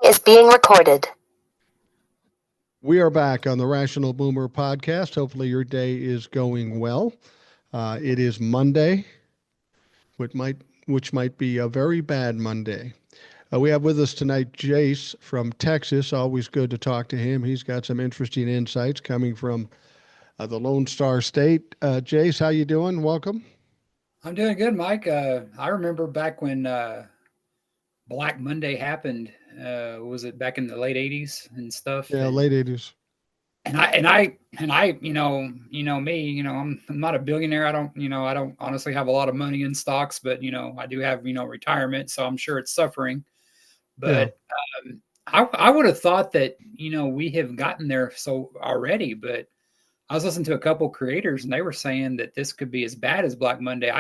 is being recorded. We are back on the Rational Boomer podcast. Hopefully your day is going well. It is Monday, which might be a very bad Monday. We have with us tonight Jace from Texas. Always good to talk to him. He's got some interesting insights coming from the Lone Star State. Jace, how you doing? Welcome. I'm doing good, Mike. I remember back when Black Monday happened. Was it back in the late '80s and stuff? Yeah, late 80s. And I, me, I'm not a billionaire. I don't honestly have a lot of money in stocks, but I do have retirement, so I'm sure it's suffering. But I would have thought that we have gotten there so already, but I was listening to a couple creators and they were saying that this could be as bad as Black Monday.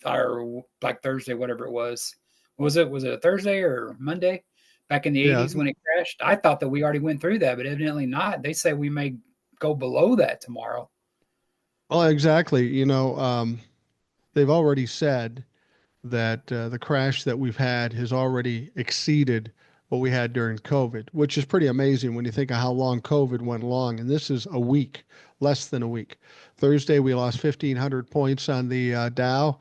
Or Black Thursday, whatever it was. Was it a Thursday or Monday back in the 80s when it crashed? I thought that we already went through that, but evidently not. They say we may go below that tomorrow. Well, exactly. They've already said that the crash that we've had has already exceeded what we had during COVID, which is pretty amazing when you think of how long COVID went along. And this is a week, less than a week. Thursday, we lost 1,500 points on the Dow.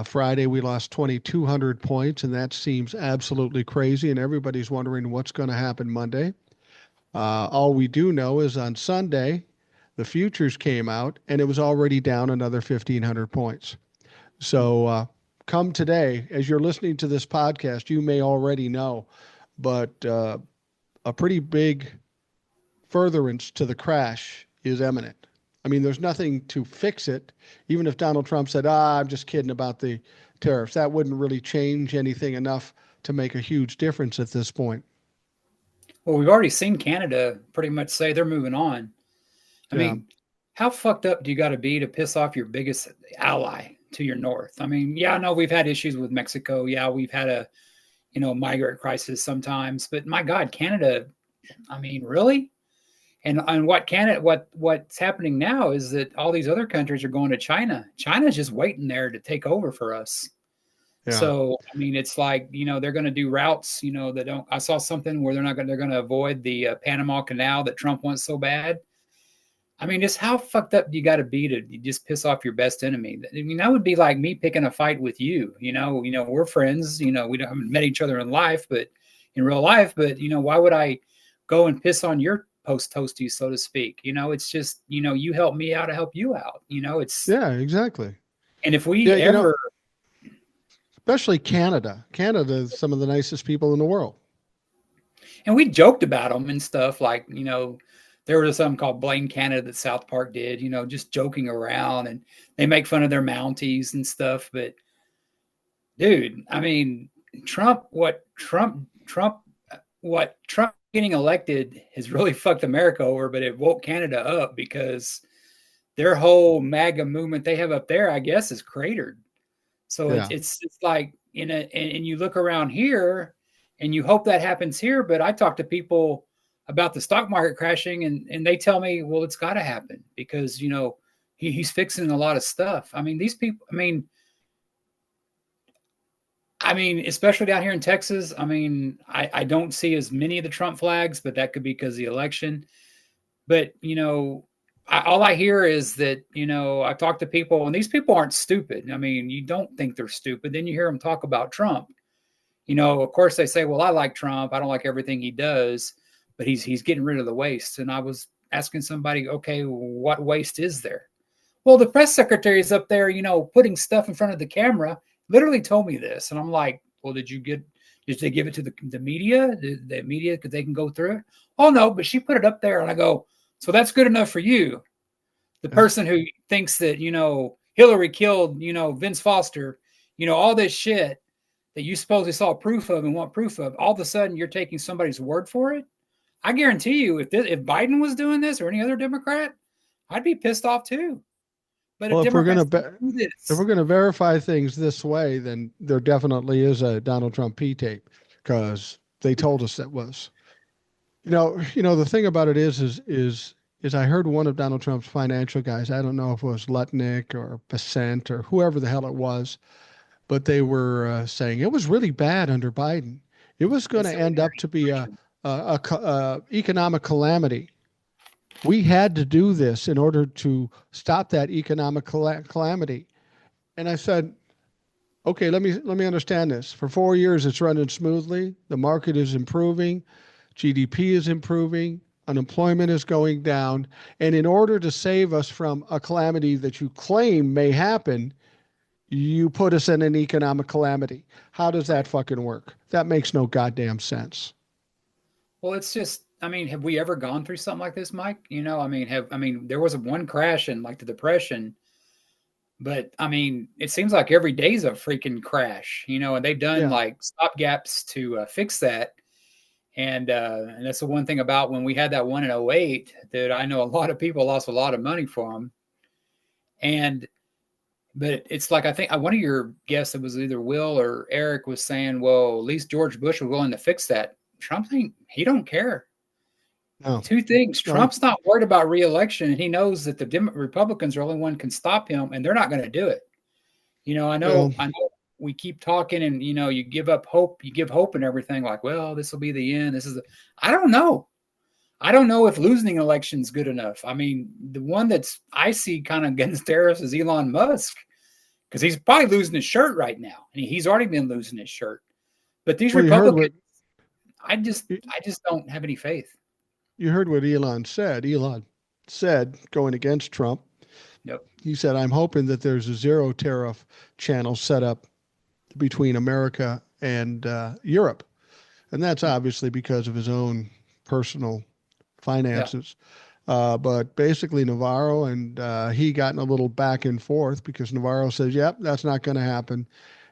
Friday, we lost 2,200 points, and that seems absolutely crazy. And everybody's wondering what's going to happen Monday. All we do know is on Sunday, the futures came out, and it was already down another 1,500 points. So come today, as you're listening to this podcast, you may already know, but a pretty big furtherance to the crash is imminent. I mean, there's nothing to fix it. Even if Donald Trump said, I'm just kidding about the tariffs, that wouldn't really change anything enough to make a huge difference at this point. Well, we've already seen Canada pretty much say they're moving on. I mean, how fucked up do you got to be to piss off your biggest ally to your north? I mean, I know we've had issues with Mexico. Yeah, we've had a, migrant crisis sometimes, but my God, Canada, I mean, really? And what's happening now is that all these other countries are going to China. China's just waiting there to take over for us. Yeah. So, I mean, it's like, they're going to do routes, that don't, I saw something where they're going to avoid the Panama Canal that Trump wants so bad. I mean, just how fucked up do you got to be to just piss off your best enemy? I mean, that would be like me picking a fight with you, we're friends, we haven't met each other in life, but in real life, but why would I go and piss on your post toasties, so to speak? It's just, you help me out, I help you out. It's exactly. And if we ever, especially Canada is some of the nicest people in the world. And we joked about them and stuff like, there was something called Blame Canada that South Park did, just joking around, and they make fun of their Mounties and stuff. But dude, I mean, Trump getting elected has really fucked America over, but it woke Canada up because their whole MAGA movement they have up there, I guess, is cratered. So it's like, and you look around here and you hope that happens here. But I talk to people about the stock market crashing and they tell me, well, it's got to happen because, he's fixing a lot of stuff. I mean, these people, I mean, especially down here in Texas, I mean, I don't see as many of the Trump flags, but that could be because of the election. But, all I hear is that, I talk to people and these people aren't stupid. I mean, you don't think they're stupid. Then you hear them talk about Trump. Of course they say, well, I like Trump. I don't like everything he does, but he's getting rid of the waste. And I was asking somebody, okay, what waste is there? Well, the press secretary is up there, putting stuff in front of the camera. Literally told me this, and I'm like, well, did they give it to the media? The media, because they can go through it? Oh, no, but she put it up there, and I go, so that's good enough for you. The person who thinks that, Hillary killed, Vince Foster, all this shit that you supposedly saw proof of and want proof of, all of a sudden you're taking somebody's word for it? I guarantee you, if Biden was doing this or any other Democrat, I'd be pissed off too. But well, if we're going to verify things this way, then there definitely is a Donald Trump P tape because they told us that was. The thing about it is I heard one of Donald Trump's financial guys. I don't know if it was Lutnick or Dissent or whoever the hell it was, but they were saying it was really bad under Biden. It was going to It's end up to be election. a economic calamity. We had to do this in order to stop that economic calamity. And I said, okay, let me understand this. For 4 years, it's running smoothly. The market is improving, GDP is improving, unemployment is going down, and in order to save us from a calamity that you claim may happen, you put us in an economic calamity. How does that Right. fucking work? That makes no goddamn sense. Well, it's just, I mean, have we ever gone through something like this, Mike? I mean, there was one crash in like the Depression, but I mean, it seems like every day's a freaking crash, and they've done Yeah. like stopgaps to fix that. And that's the one thing about when we had that one in '08 that I know a lot of people lost a lot of money from. And but it's like I think one of your guests, it was either Will or Eric, was saying, well, at least George Bush was willing to fix that. Trump ain't, he don't care. No. Two things. No. Trump's not worried about reelection, and he knows that the Republicans are the only one can stop him, and they're not going to do it. Well, I know we keep talking, and you give up hope, you give hope and everything, like, well, this will be the end. I don't know. I don't know if losing an election is good enough. I mean, the one that's I see kind of against terrorists is Elon Musk, because he's probably losing his shirt right now, and he's already been losing his shirt. But these well, Republicans, I just don't have any faith. you heard what Elon said. Elon said, going against Trump, Yep. he said, I'm hoping that there's a zero tariff channel set up between America and Europe. And that's obviously because of his own personal Yeah. finances. But basically, Navarro and he got in a little back and forth because Navarro says, yep, that's not going to happen.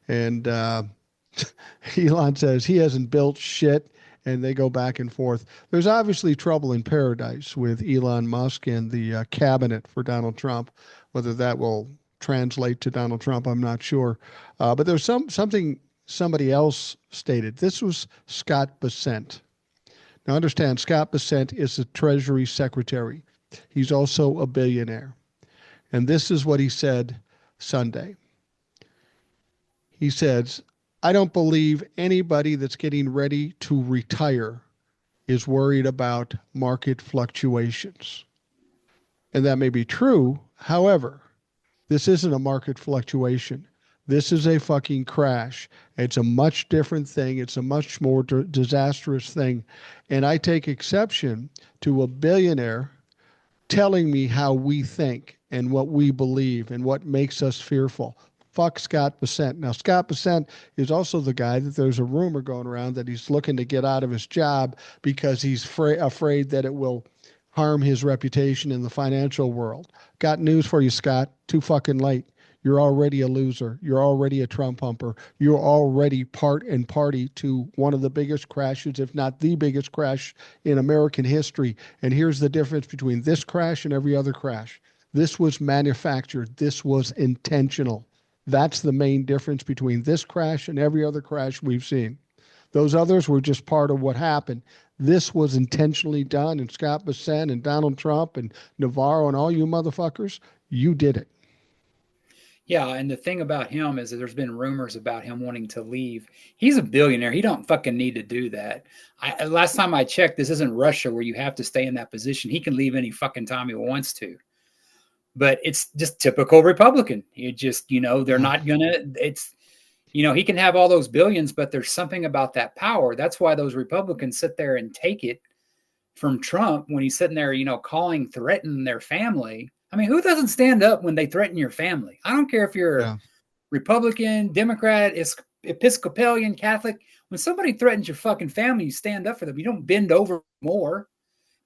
And Elon says he hasn't built shit. And they go back and forth. There's obviously trouble in paradise with Elon Musk and the cabinet for Donald Trump. Whether that will translate to Donald Trump, I'm not sure. But there's something somebody else stated. This was Scott Bessent. Now, understand, Scott Bessent is the Treasury Secretary. He's also a billionaire. And this is what he said Sunday. He says, I don't believe anybody that's getting ready to retire is worried about market fluctuations. And that may be true. However, this isn't a market fluctuation. This is a fucking crash. It's a much different thing. It's a much more disastrous thing. And I take exception to a billionaire telling me how we think and what we believe and what makes us fearful. Fuck Scott Bessent. Now, Scott Bessent is also the guy that there's a rumor going around that he's looking to get out of his job because he's afraid that it will harm his reputation in the financial world. Got news for you, Scott. Too fucking late. You're already a loser. You're already a Trump humper. You're already part and party to one of the biggest crashes, if not the biggest crash in American history. And here's the difference between this crash and every other crash. This was manufactured. This was intentional. That's the main difference between this crash and every other crash we've seen. Those others were just part of what happened. This was intentionally done, and Scott Bessent and Donald Trump and Navarro and all you motherfuckers, you did it. Yeah, and the thing about him is that there's been rumors about him wanting to leave. He's a billionaire. He don't fucking need to do that. Last time I checked, this isn't Russia where you have to stay in that position. He can leave any fucking time he wants to. But it's just typical Republican. You just, they're Yeah. not gonna. He can have all those billions, but there's something about that power. That's why those Republicans sit there and take it from Trump when he's sitting there, threatening their family. I mean, who doesn't stand up when they threaten your family? I don't care if you're Yeah. Republican, Democrat, Episcopalian, Catholic. When somebody threatens your fucking family, you stand up for them. You don't bend over more.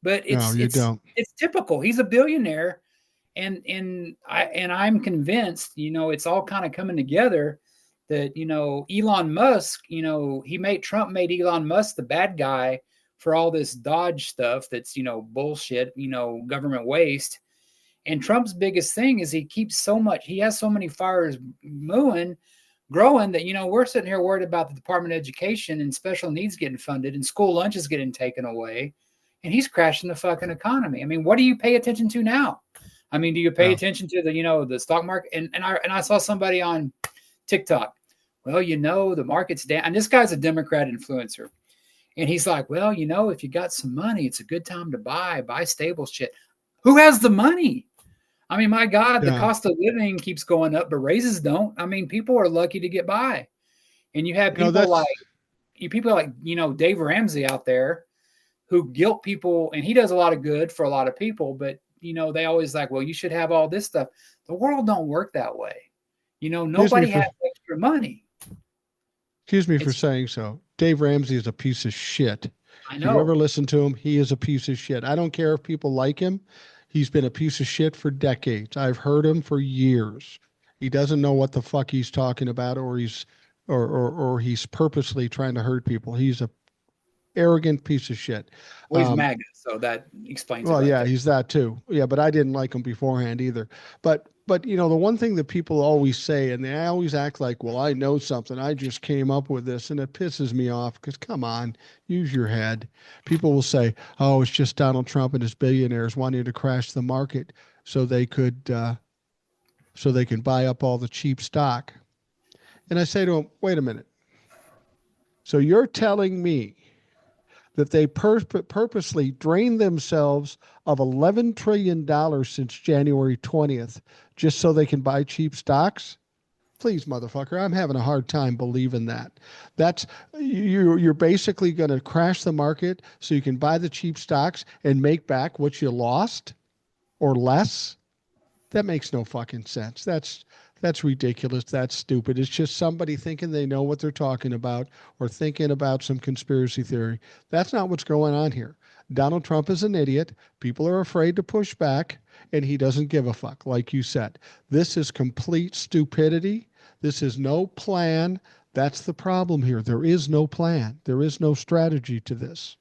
But No, you don't. it's typical. He's a billionaire, and I'm convinced, it's all kind of coming together that Elon Musk, Trump made Elon Musk the bad guy for all this Dodge stuff that's bullshit, government waste. And Trump's biggest thing is he has so many fires growing that we're sitting here worried about the Department of Education and special needs getting funded and school lunches getting taken away, and he's crashing the fucking economy. I mean, what do you pay attention to now? I mean, do you pay Yeah. attention to the stock market? And I saw somebody on TikTok. well, the market's down. And this guy's a Democrat influencer. And he's like, well, if you got some money, it's a good time to buy stable shit. Who has the money? I mean, my God, the Yeah. cost of living keeps going up, but raises don't. I mean, people are lucky to get by. And you have You know, people like that's Dave Ramsey out there who guilt people, and he does a lot of good for a lot of people, but they always like, well, you should have all this stuff. The world don't work that way. excuse me Nobody for has extra money. excuse me for It's saying so. Dave Ramsey is a piece of shit. I If you ever know. listen to him, he is a piece of shit. I don't care if people like him. He's been a piece of shit for decades. I've heard him for years. He doesn't know what the fuck he's talking about, or he's purposely trying to hurt people. He's a arrogant piece of shit. Well, he's Um, MAGA, so that explains it well, right yeah, there. he's that too. Yeah, but I didn't like him beforehand either. But the one thing that people always say, and they always act like, well, I know something. I just came up with this, and it pisses me off because come on, use your head. People will say, oh, it's just Donald Trump and his billionaires wanting to crash the market so they could so they can buy up all the cheap stock. And I say to them, wait a minute. So you're telling me that they purposely drained themselves of $11 trillion since January 20th just so they can buy cheap stocks? Please, motherfucker, I'm having a hard time believing that. That's you're basically going to crash the market so you can buy the cheap stocks and make back what you lost or less. That makes no fucking sense. That's ridiculous. That's stupid. It's just somebody thinking they know what they're talking about or thinking about some conspiracy theory. That's not what's going on here. Donald Trump is an idiot. People are afraid to push back, and he doesn't give a fuck, like you said. This is complete stupidity. This is no plan. That's the problem here. There is no plan. There is no strategy to this.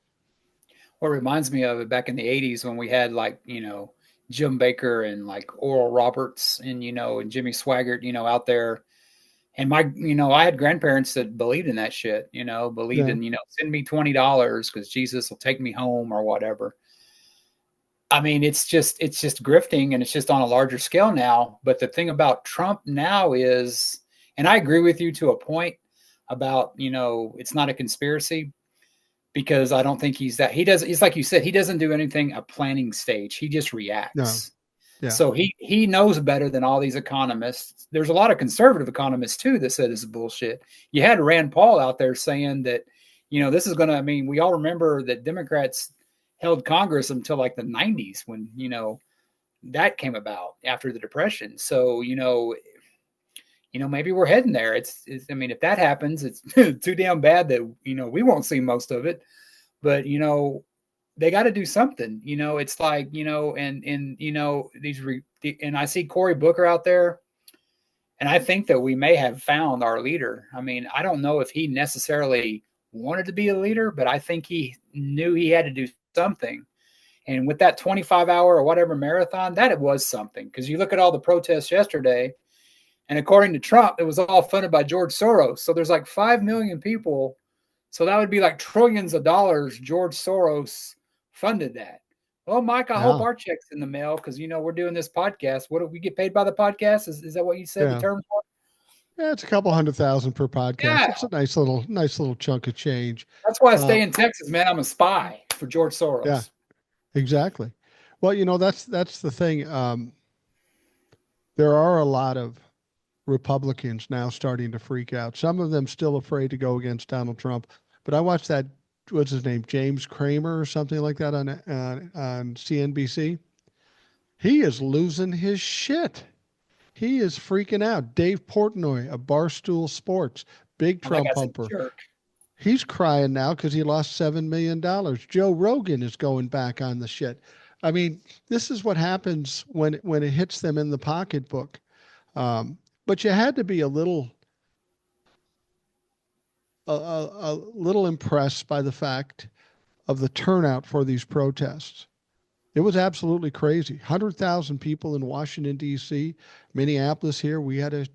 What reminds me of it back in the 80s when we had like, Jim Baker and like Oral Roberts and, and Jimmy Swaggart, out there. And I had grandparents that believed in that shit, believed Yeah. in, send me $20 because Jesus will take me home or whatever. I mean, it's just grifting and it's just on a larger scale now. But the thing about Trump now is, and I agree with you to a point about, it's not a conspiracy because I don't think he's like you said, he doesn't do anything a planning stage. He just No. reacts. Yeah. So he knows better than all these economists. There's a lot of conservative economists too that said this is bullshit. You had Rand Paul out there saying that, this is going to, I mean, we all remember that Democrats held Congress until like the 90s when, that came about after the Depression. So, maybe we're heading there. I mean, if that happens, it's too damn bad that, we won't see most of it. But, they got to do something. It's like, and and I see Cory Booker out there, and I think that we may have found our leader. I mean, I don't know if he necessarily wanted to be a leader, but I think he knew he had to do something. And with that 25-hour or whatever marathon, that it was something. Because you look at all the protests yesterday, and according to Trump, it was all funded by George Soros. So there's like 5 million people. So that would be like trillions of dollars George Soros funded that. Well, Mike, I hope Yeah. our check's in the mail because, we're doing this podcast. What do we get paid by the podcast? Is that what you said the Yeah. term for? Yeah, it's a couple 100,000 per podcast. Yeah. It's a nice little chunk of change. That's why I Uh, stay in Texas, man. I'm a spy for George yeah, Soros. exactly. Well, that's the thing. There are a lot of Republicans now starting to freak out. Some of them still afraid to go against Donald Trump. But I watched that, what's his name, James Cramer or something like that on CNBC. He is losing his shit. He is freaking out. Dave Portnoy of Barstool Sports, big Oh, that Trump guy's a pumper. jerk. He's crying now because he lost $7 million. Joe Rogan is going back on the shit. I mean, this is what happens when it hits them in the pocketbook. But you had to be a little impressed by the fact of the turnout for these protests. It was absolutely crazy. 100,000 people in Washington D.C., Minneapolis here. We had a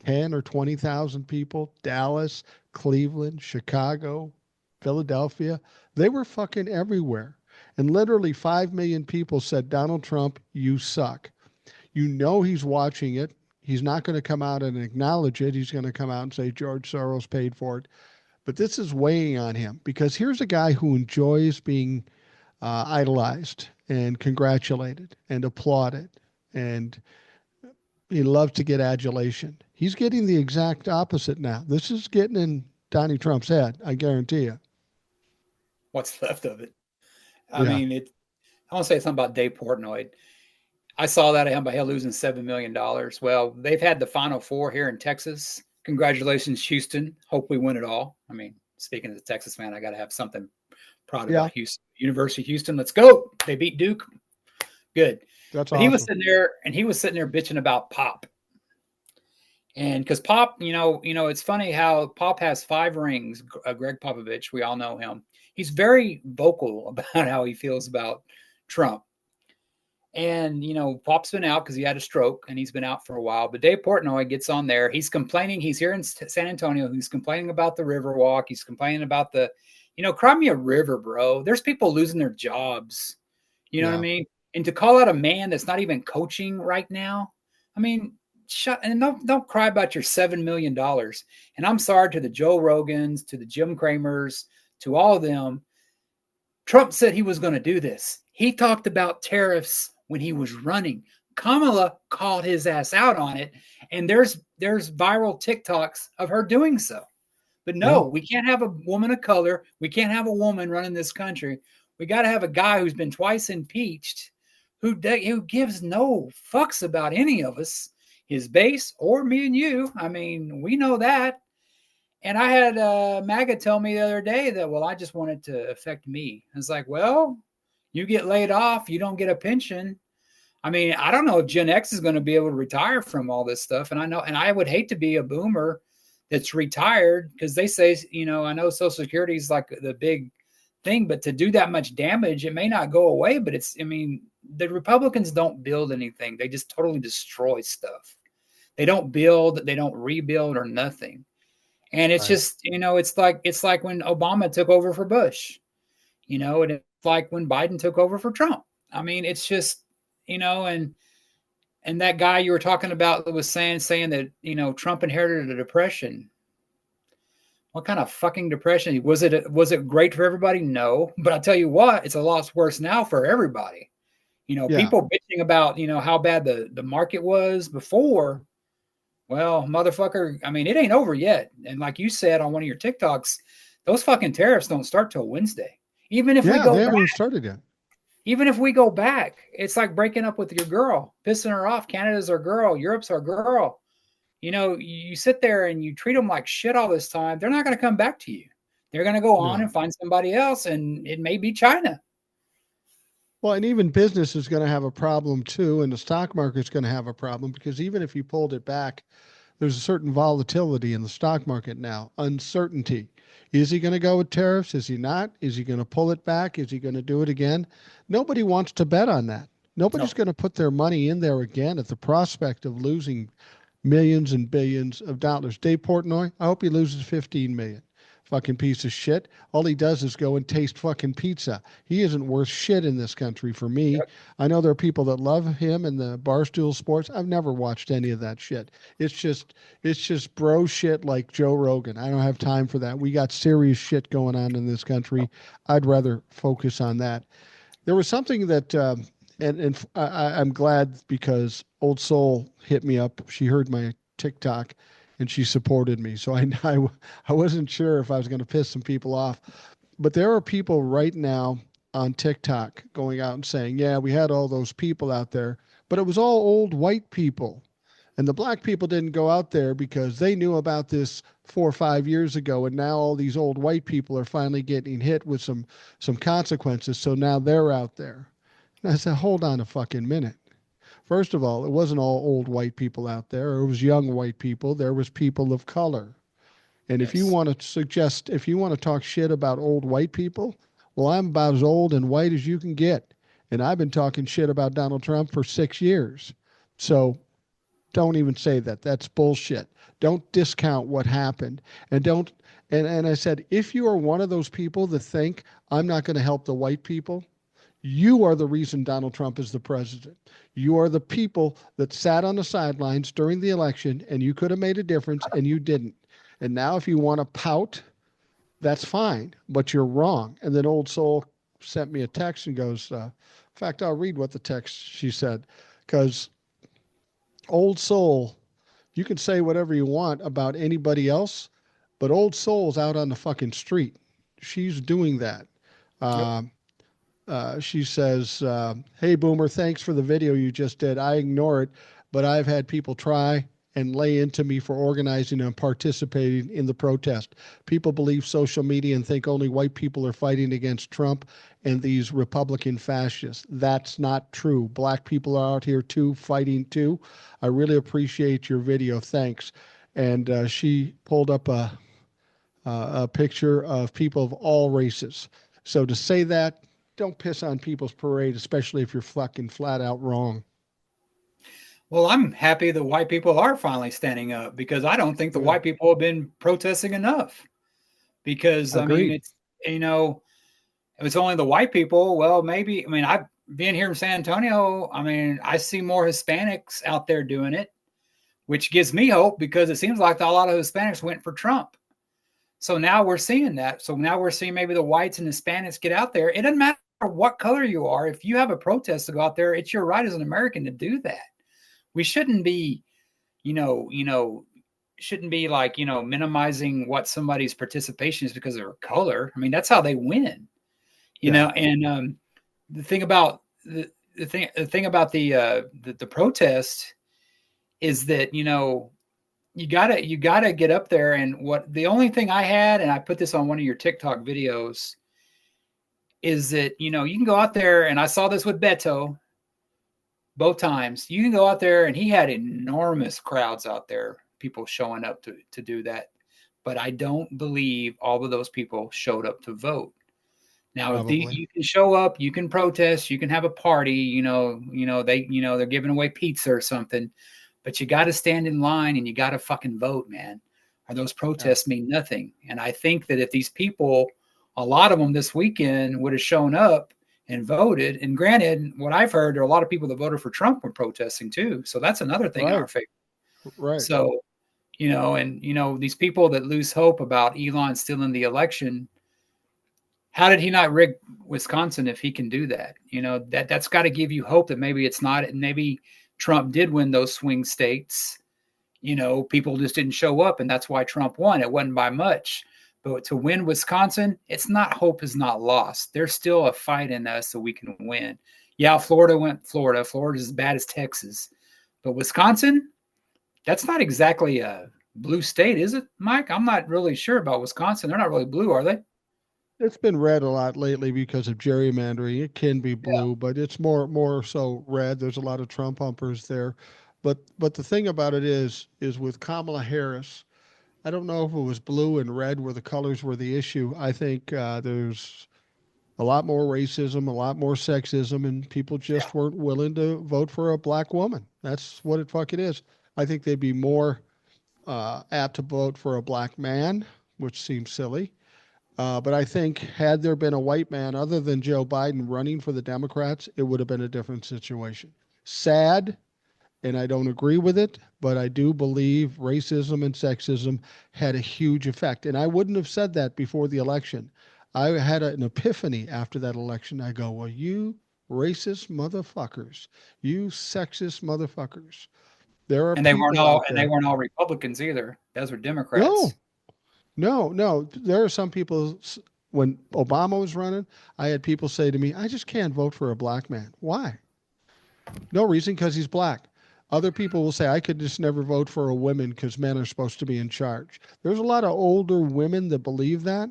10 or 20,000 people. Dallas, Cleveland, Chicago, Philadelphia. They were fucking everywhere. And literally 5 million people said, Donald Trump, you suck. You know he's watching it. He's not going to come out and acknowledge it. He's going to come out and say George Soros paid for it. But this is weighing on him because here's a guy who enjoys being idolized and congratulated and applauded, and he loves to get adulation. He's getting the exact opposite now. This is getting in Donnie Trump's head, I guarantee you. What's left of it? I Yeah. mean, I want to say something about Dave Portnoy. I saw that about him losing $7 million. Well, they've had the Final Four here in Texas. Congratulations, Houston. Hope we win it all. I mean, speaking as a Texas fan, I got to have something proud Yeah. about Houston. University of Houston, let's go. They beat Duke. Good. That's But he was awesome. sitting there bitching about Pop. And because Pop, it's funny how Pop has 5 rings. Greg Popovich, we all know him. He's very vocal about how he feels about Trump. And, Pop's been out because he had a stroke and he's been out for a while. But Dave Portnoy gets on there. He's complaining. He's here in San Antonio. He's complaining about the Riverwalk. He's complaining about cry me a river, bro. There's people losing their jobs. You know what I Yeah. mean? And to call out a man that's not even coaching right now, I mean, shut and don't cry about your $7 million. And I'm sorry to the Joe Rogans, to the Jim Cramers, to all of them. Trump said he was going to do this. He talked about tariffs when he was running. Kamala called his ass out on it, and there's viral TikToks of her doing so. But Yeah. no, we can't have a woman of color. We can't have a woman running this country. We got to have a guy who's been twice impeached, who gives no fucks about any of us, his base or me and you. I mean, we know that. And I had MAGA tell me the other day that, well, I just want it to affect me. It's like, well, you get laid off, you don't get a pension. I mean, I don't know if Gen X is going to be able to retire from all this stuff. And I would hate to be a boomer that's retired because they say, I know Social Security is like the big thing, but to do that much damage, it may not go away. But the Republicans don't build anything. They just totally destroy stuff. They don't build, they don't rebuild or nothing. And it's Right. just, it's like when Obama took over for Bush, and it's like when Biden took over for Trump. I mean, it's just, and that guy you were talking about was saying that, Trump inherited a depression. What kind of fucking depression? Was it great for everybody? No. But I'll tell you what, it's a lot worse now for everybody. Yeah. People bitching about, how bad the market was before. Well, motherfucker, I mean, it ain't over yet. And like you said on one of your TikToks, those fucking tariffs don't start till Wednesday. Even if we Yeah. They go back, haven't even started yet. it's like breaking up with your girl, pissing her off. Canada's our girl. Europe's our girl. You sit there and you treat them like shit all this time. They're not going to come back to you. They're going to go on No. and find somebody else, and it may be China. Well, and even business is going to have a problem too, and the stock market's going to have a problem because even if you pulled it back, there's a certain volatility in the stock market now, uncertainty. Is he going to go with tariffs? Is he not? Is he going to pull it back? Is he going to do it again? Nobody wants to bet on that. Nobody's No. going to put their money in there again at the prospect of losing millions and billions of dollars. Dave Portnoy, I hope he loses 15 million. Fucking piece of shit. All he does is go and taste fucking pizza. He isn't worth shit in this country for me. Yep. I know there are people that love him and the Barstool Sports. I've never watched any of that shit. It's just bro shit like Joe Rogan. I don't have time for that. We got serious shit going on in this country. I'd rather focus on that. There was something that I'm glad because Old Soul hit me up. She heard my TikTok and she supported me. So I wasn't sure if I was going to piss some people off. But there are people right now on TikTok going out and saying, yeah, we had all those people out there, but it was all old white people. And the black people didn't go out there because they knew about this 4 or 5 years ago. And now all these old white people are finally getting hit with some consequences. So now they're out there. And I said, hold on a fucking minute. First of all, it wasn't all old white people out there. It was young white people. There was people of color. And Yes. if you want to talk shit about old white people, well, I'm about as old and white as you can get. And I've been talking shit about Donald Trump for 6 years. So don't even say that. That's bullshit. Don't discount what happened. And don't and I said, if you are one of those people that think I'm not going to help the white people, You are the reason Donald Trump is the president. You are the people that sat on the sidelines during the election, and you could have made a difference, and you didn't. And now, if you want to pout, that's fine, but you're wrong. And then Old Soul sent me a text and goes, in fact, I'll read what the text she said, because Old Soul, you can say whatever you want about anybody else, but Old Soul's out on the fucking street. She's doing that. Yep. Um, she says, "Hey Boomer, thanks for the video you just did. I ignore it, but I've had people try and lay into me for organizing and participating in the protest. People believe social media and think only white people are fighting against Trump and these Republican fascists. That's not true. Black people are out here too, fighting too. I really appreciate your video. Thanks." And she pulled up a picture of people of all races. So to say that, don't piss on people's parade, especially if you're fucking flat out wrong. Well, I'm happy the white people are finally standing up because I don't think the Yeah. white people have been protesting enough. Because I mean, Agreed. it's if it's only the white people, well, maybe. I mean, I've been here in San Antonio. I mean, I see more Hispanics out there doing it, which gives me hope because it seems like a lot of Hispanics went for Trump. So now we're seeing that. So now we're seeing maybe the whites and Hispanics get out there. It doesn't matter what color you are. If you have a protest to go out there, it's your right as an American to do that. We shouldn't be, shouldn't be like, minimizing what somebody's participation is because of their color. I mean, that's how they win, Yeah. and the thing about the thing about the protest is that, you gotta get up there. And what the only thing I had, and I put this on one of your TikTok videos, is that you can go out there, and I saw this with Beto both times. You can go out there, and he had enormous crowds out there, people showing up to do that. But I don't believe all of those people showed up to vote. Now, if Probably. you can show up, you can protest, you can have a party, they're giving away pizza or something, but you got to stand in line and you got to fucking vote, man. Or those Yeah. protests mean nothing. And I think that if these people, a lot of them this weekend would have shown up and voted, and granted, what I've heard, there are a lot of people that voted for Trump were protesting too. So that's another thing in Right. our favor. Right. So, these people that lose hope about Elon stealing the election, how did he not rig Wisconsin if he can do that? That's got to give you hope that maybe it's not. Maybe Trump did win those swing states. People just didn't show up, and that's why Trump won. It wasn't by much. But to win Wisconsin, it's not, hope is not lost. There's still a fight in us so we can win. Yeah, Florida went Florida. Florida's as bad as Texas. But Wisconsin, that's not exactly a blue state, is it, Mike? I'm not really sure about Wisconsin. They're not really blue, are they? It's been red a lot lately because of gerrymandering. It can be Yeah. blue, but it's more so red. There's a lot of Trump humpers there. But the thing about it is with Kamala Harris, I don't know if it was blue and red where the colors were the issue. I think there's a lot more racism, a lot more sexism, and people Yeah. just weren't willing to vote for a black woman. That's what it fucking is. I think they'd be more apt to vote for a black man, which seems silly. But I think had there been a white man other than Joe Biden running for the Democrats, it would have been a different situation. Sad, and I don't agree with it, but I do believe racism and sexism had a huge effect. And I wouldn't have said that before the election. I had an epiphany after that election. I go, well, you racist motherfuckers, you sexist motherfuckers. There are And they weren't people all out and they there. weren't all Republicans either. Those were Democrats. No, no. There are some people, when Obama was running, I had people say to me, I just can't vote for a black man. Why? No reason, because he's black. Other people will say, I could just never vote for a woman because men are supposed to be in charge. There's a lot of older women that believe that,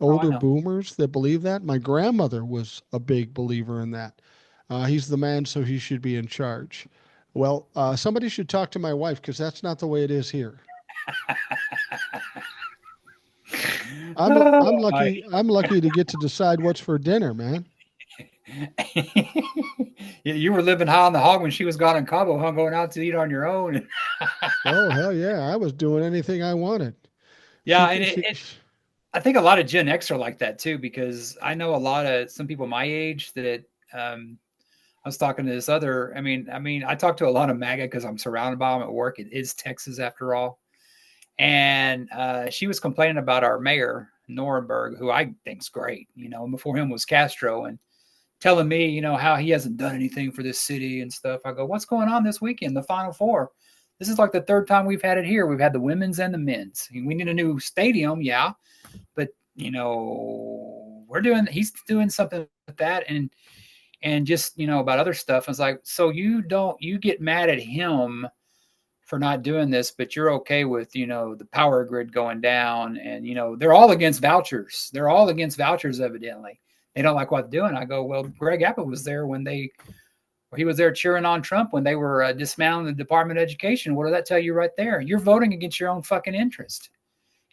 Oh, I older know. boomers that believe that. My grandmother was a big believer in that. He's the man, so he should be in charge. Well, somebody should talk to my wife because that's not the way it is here. I'm Oh, my. lucky. I'm lucky to get to decide what's for dinner, man. You were living high on the hog when she was gone in Cabo, huh? Going out to eat on your own. Oh hell yeah, I was doing anything I wanted. Yeah, She and could. it, She, it I think a lot of Gen X are like that too, because I know some people my age that I was talking to this other. I talk to a lot of MAGA because I'm surrounded by them at work. It is Texas after all, and she was complaining about our mayor Nuremberg, who I think's great. And before him was Castro, and telling me, how he hasn't done anything for this city and stuff. I go, what's going on this weekend? The Final Four. This is like the third time we've had it here. We've had the women's and the men's. We need a new stadium, yeah, but he's doing something with that, and just about other stuff. I was like, so you get mad at him for not doing this, but you're okay with the power grid going down, and they're all against vouchers. They're all against vouchers, evidently. They don't like what they're doing. I go, well, Greg Abbott was there he was there cheering on Trump when they were dismantling the Department of Education. What does that tell you right there? You're voting against your own fucking interest.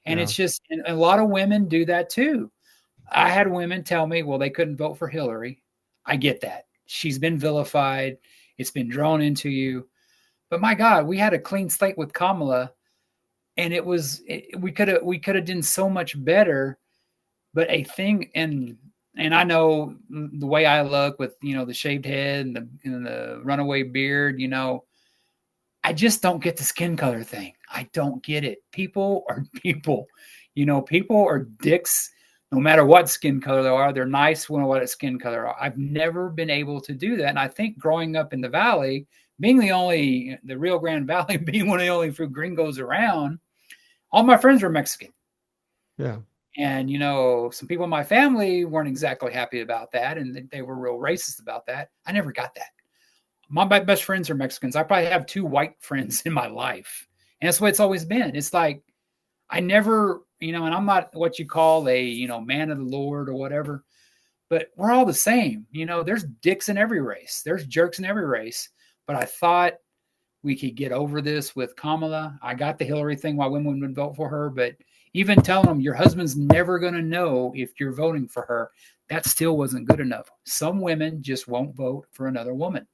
And Yeah. it's just, and a lot of women do that too. I had women tell me, well, they couldn't vote for Hillary. I get that. She's been vilified. It's been drawn into you. But my God, we had a clean slate with Kamala, and we could have done so much better. But and I know the way I look with the shaved head and the runaway beard. I just don't get the skin color thing. I don't get it. People are people. People are dicks no matter what skin color they are. They're nice no matter what skin color are. I've never been able to do that. And I think growing up in the Valley, being the Rio Grande Valley, being one of the only few gringos around, all my friends were Mexican. Yeah. And, some people in my family weren't exactly happy about that. And they were real racist about that. I never got that. My best friends are Mexicans. I probably have 2 white friends in my life. And that's the way it's always been. It's like, I never, and I'm not what you call a, man of the Lord or whatever, but we're all the same. There's dicks in every race. There's jerks in every race. But I thought we could get over this with Kamala. I got the Hillary thing, why women would vote for her, but even telling them your husband's never going to know if you're voting for her, that still wasn't good enough. Some women just won't vote for another woman.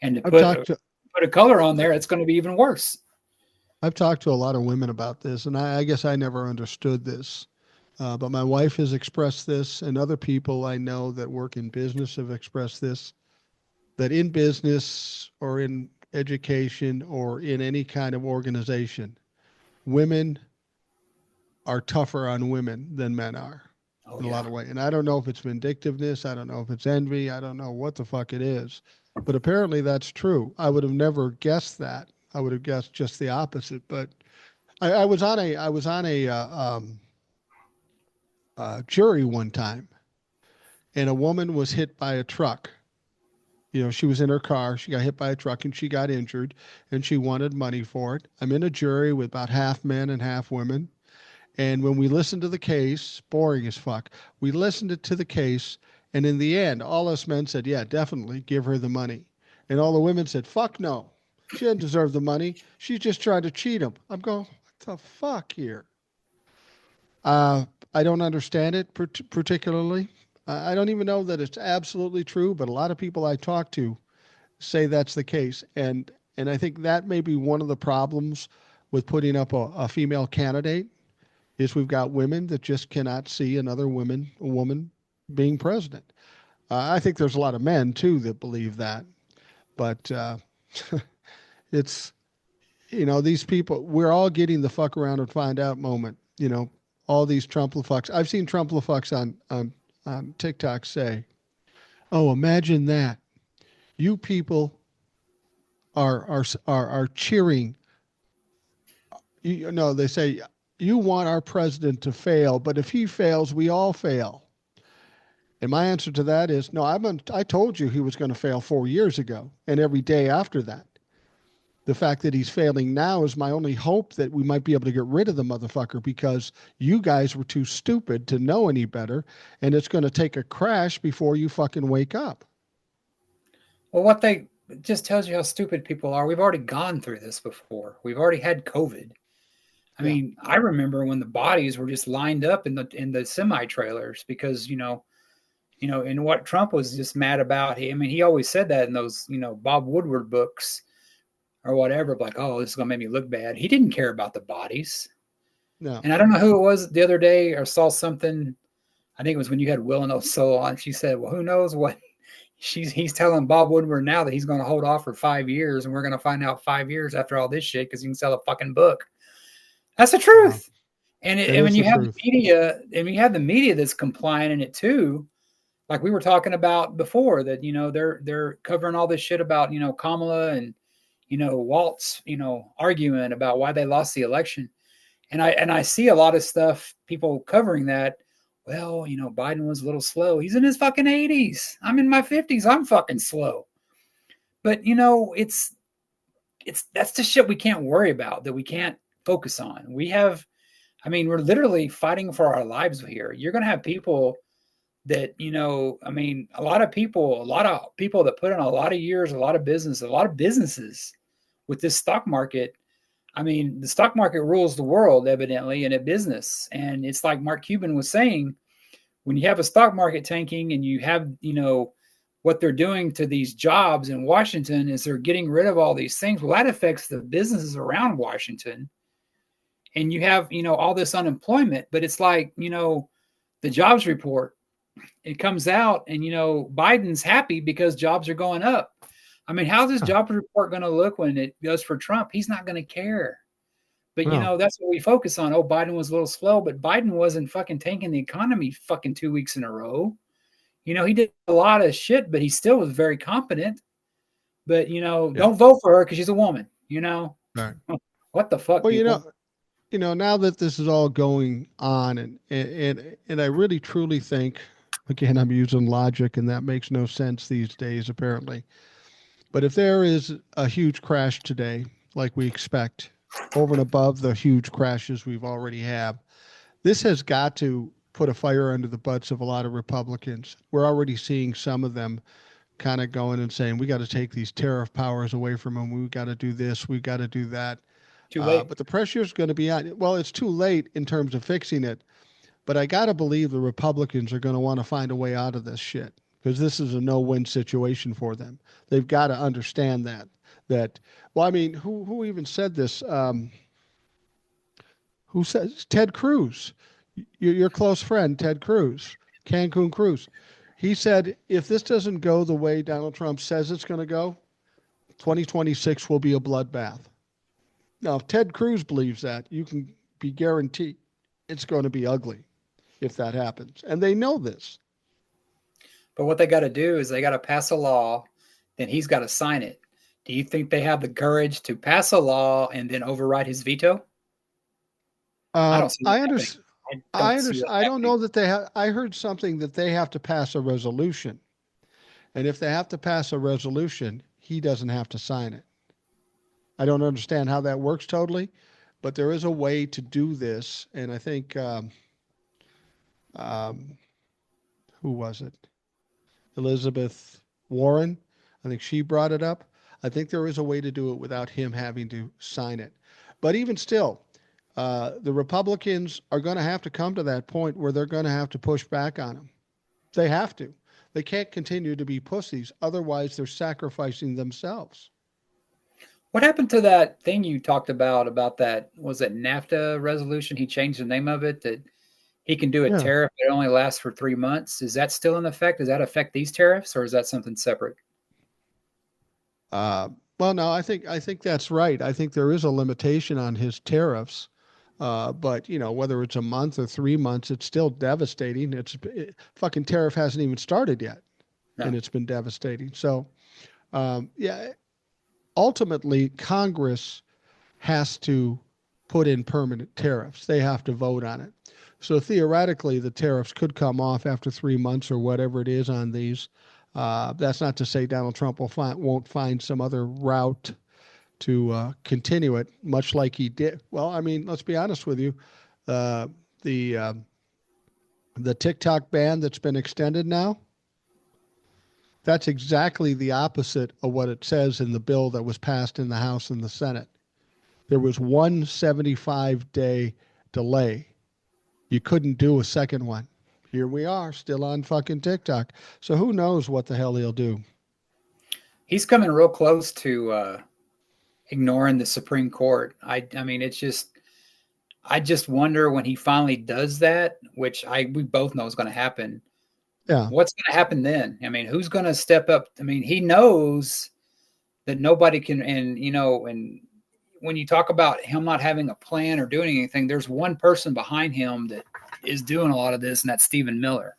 And to I've talked to put a color on there, it's going to be even worse. I've talked to a lot of women about this, and I guess I never understood this. But my wife has expressed this, and other people I know that work in business have expressed this, that in business or in education or in any kind of organization, women are tougher on women than men are Oh in a lot yeah. of ways. And I don't know if it's vindictiveness. I don't know if it's envy. I don't know what the fuck it is. But apparently that's true. I would have never guessed that. I would have guessed just the opposite. But I was on a jury one time, and a woman was hit by a truck. She was in her car. She got hit by a truck and she got injured, and she wanted money for it. I'm in a jury with about half men and half women. And when we listened to the case, boring as fuck, we listened to the case, and in the end, all us men said, yeah, definitely give her the money. And all the women said, fuck no. She didn't deserve the money. She's just trying to cheat him. I'm going, what the fuck here? I don't understand it particularly. I don't even know that it's absolutely true, but a lot of people I talk to say that's the case. And I think that may be one of the problems with putting up a female candidate is we've got women that just cannot see another woman being president. I think there's a lot of men too that believe that, but it's these people. We're all getting the fuck around and find out moment. All these Trump fucks. I've seen Trump fucks on TikTok say, "Oh, imagine that you people are cheering." They say you want our president to fail, but if he fails, we all fail. And my answer to that is no. I told you he was going to fail 4 years ago, and every day after that. The fact that he's failing now is my only hope that we might be able to get rid of the motherfucker because you guys were too stupid to know any better, and it's going to take a crash before you fucking wake up. Well, it just tells you how stupid people are. We've already gone through this before. We've already had COVID. I Yeah. mean, I remember when the bodies were just lined up in the semi trailers because and what Trump was just mad about. He always said that in those Bob Woodward books or whatever, like, oh, this is gonna make me look bad. He didn't care about the bodies. No. And I don't know who it was the other day or saw something. I think it was when you had Will and O'Soul on. She said, well, who knows what he's telling Bob Woodward now that he's going to hold off for 5 years, and we're going to find out 5 years after all this shit because he can sell a fucking book. That's the Wow. truth. That And when is you the have the truth. media, and you have the media that's complying in it too, like we were talking about before, that they're covering all this shit about Kamala and Waltz arguing about why they lost the election, and I see a lot of stuff people covering that. Well, Biden was a little slow. He's in his fucking 80s. I'm in my 50s. I'm fucking slow. But it's that's the shit we can't worry about, that we can't focus on. We're literally fighting for our lives here. You're going to have people that, a lot of people that put in a lot of years, a lot of businesses with this stock market. The stock market rules the world, evidently, in a business. And it's like Mark Cuban was saying, when you have a stock market tanking and you have, what they're doing to these jobs in Washington is they're getting rid of all these things. Well, that affects the businesses around Washington. And you have, all this unemployment, but it's like, the jobs report, it comes out and, Biden's happy because jobs are going up. How's this Huh. job report going to look when it goes for Trump? He's not going to care. But No. that's what we focus on. Oh, Biden was a little slow, but Biden wasn't fucking tanking the economy fucking 2 weeks in a row. He did a lot of shit, but he still was very competent. But Yeah. don't vote for her because she's a woman. All right. What the fuck, Well, people? now that this is all going on, and I really truly think, again, I'm using logic, and that makes no sense these days, apparently. But if there is a huge crash today, like we expect, over and above the huge crashes we've already have, this has got to put a fire under the butts of a lot of Republicans. We're already seeing some of them kind of going and saying, we got to take these tariff powers away from them. We got to do this. We got to do that. Too late. But the pressure is going to be on. Well, it's too late in terms of fixing it. But I got to believe the Republicans are going to want to find a way out of this shit because this is a no-win situation for them. They've got to understand that. Well, who even said this? Who says Ted Cruz? Your close friend, Ted Cruz, Cancun Cruz. He said if this doesn't go the way Donald Trump says it's going to go, 2026 will be a bloodbath. Now, if Ted Cruz believes that, you can be guaranteed it's going to be ugly if that happens. And they know this. But what they got to do is they got to pass a law, then he's got to sign it. Do you think they have the courage to pass a law and then override his veto? I don't see that I happening. understand. I don't see that I don't happening. know that they have. I heard something that they have to pass a resolution, and if they have to pass a resolution, he doesn't have to sign it. I don't understand how that works totally, but there is a way to do this, and I think um, who was it? Elizabeth Warren. I think she brought it up. I think there is a way to do it without him having to sign it. But even still, the Republicans are going to have to come to that point where they're going to have to push back on him. They have to. They can't continue to be pussies. Otherwise, they're sacrificing themselves. What happened to that thing you talked about that, was it NAFTA resolution? He changed the name of it, that he can do a Yeah. tariff that only lasts for 3 months. Is that still in effect? Does that affect these tariffs, or is that something separate? Well, no, I think that's right. I think there is a limitation on his tariffs. But whether it's a month or 3 months, it's still devastating. Fucking tariff hasn't even started yet, and No. it's been devastating. So, yeah, ultimately, Congress has to put in permanent tariffs. They have to vote on it. So theoretically, the tariffs could come off after 3 months or whatever it is on these. That's not to say Donald Trump won't find some other route to continue it, much like he did. Well, let's be honest with you. Uh, the uh, the TikTok ban that's been extended now, that's exactly the opposite of what it says in the bill that was passed in the House and the Senate. There was one 75-day delay. You couldn't do a second one. Here we are, still on fucking TikTok. So who knows what the hell he'll do? He's coming real close to ignoring the Supreme Court. I mean, it's just, I just wonder when he finally does that, which we both know is going to happen. Yeah. What's going to happen then? I mean, who's going to step up? I mean, he knows that nobody can, and and when you talk about him not having a plan or doing anything, there's one person behind him that is doing a lot of this, and that's Stephen Miller.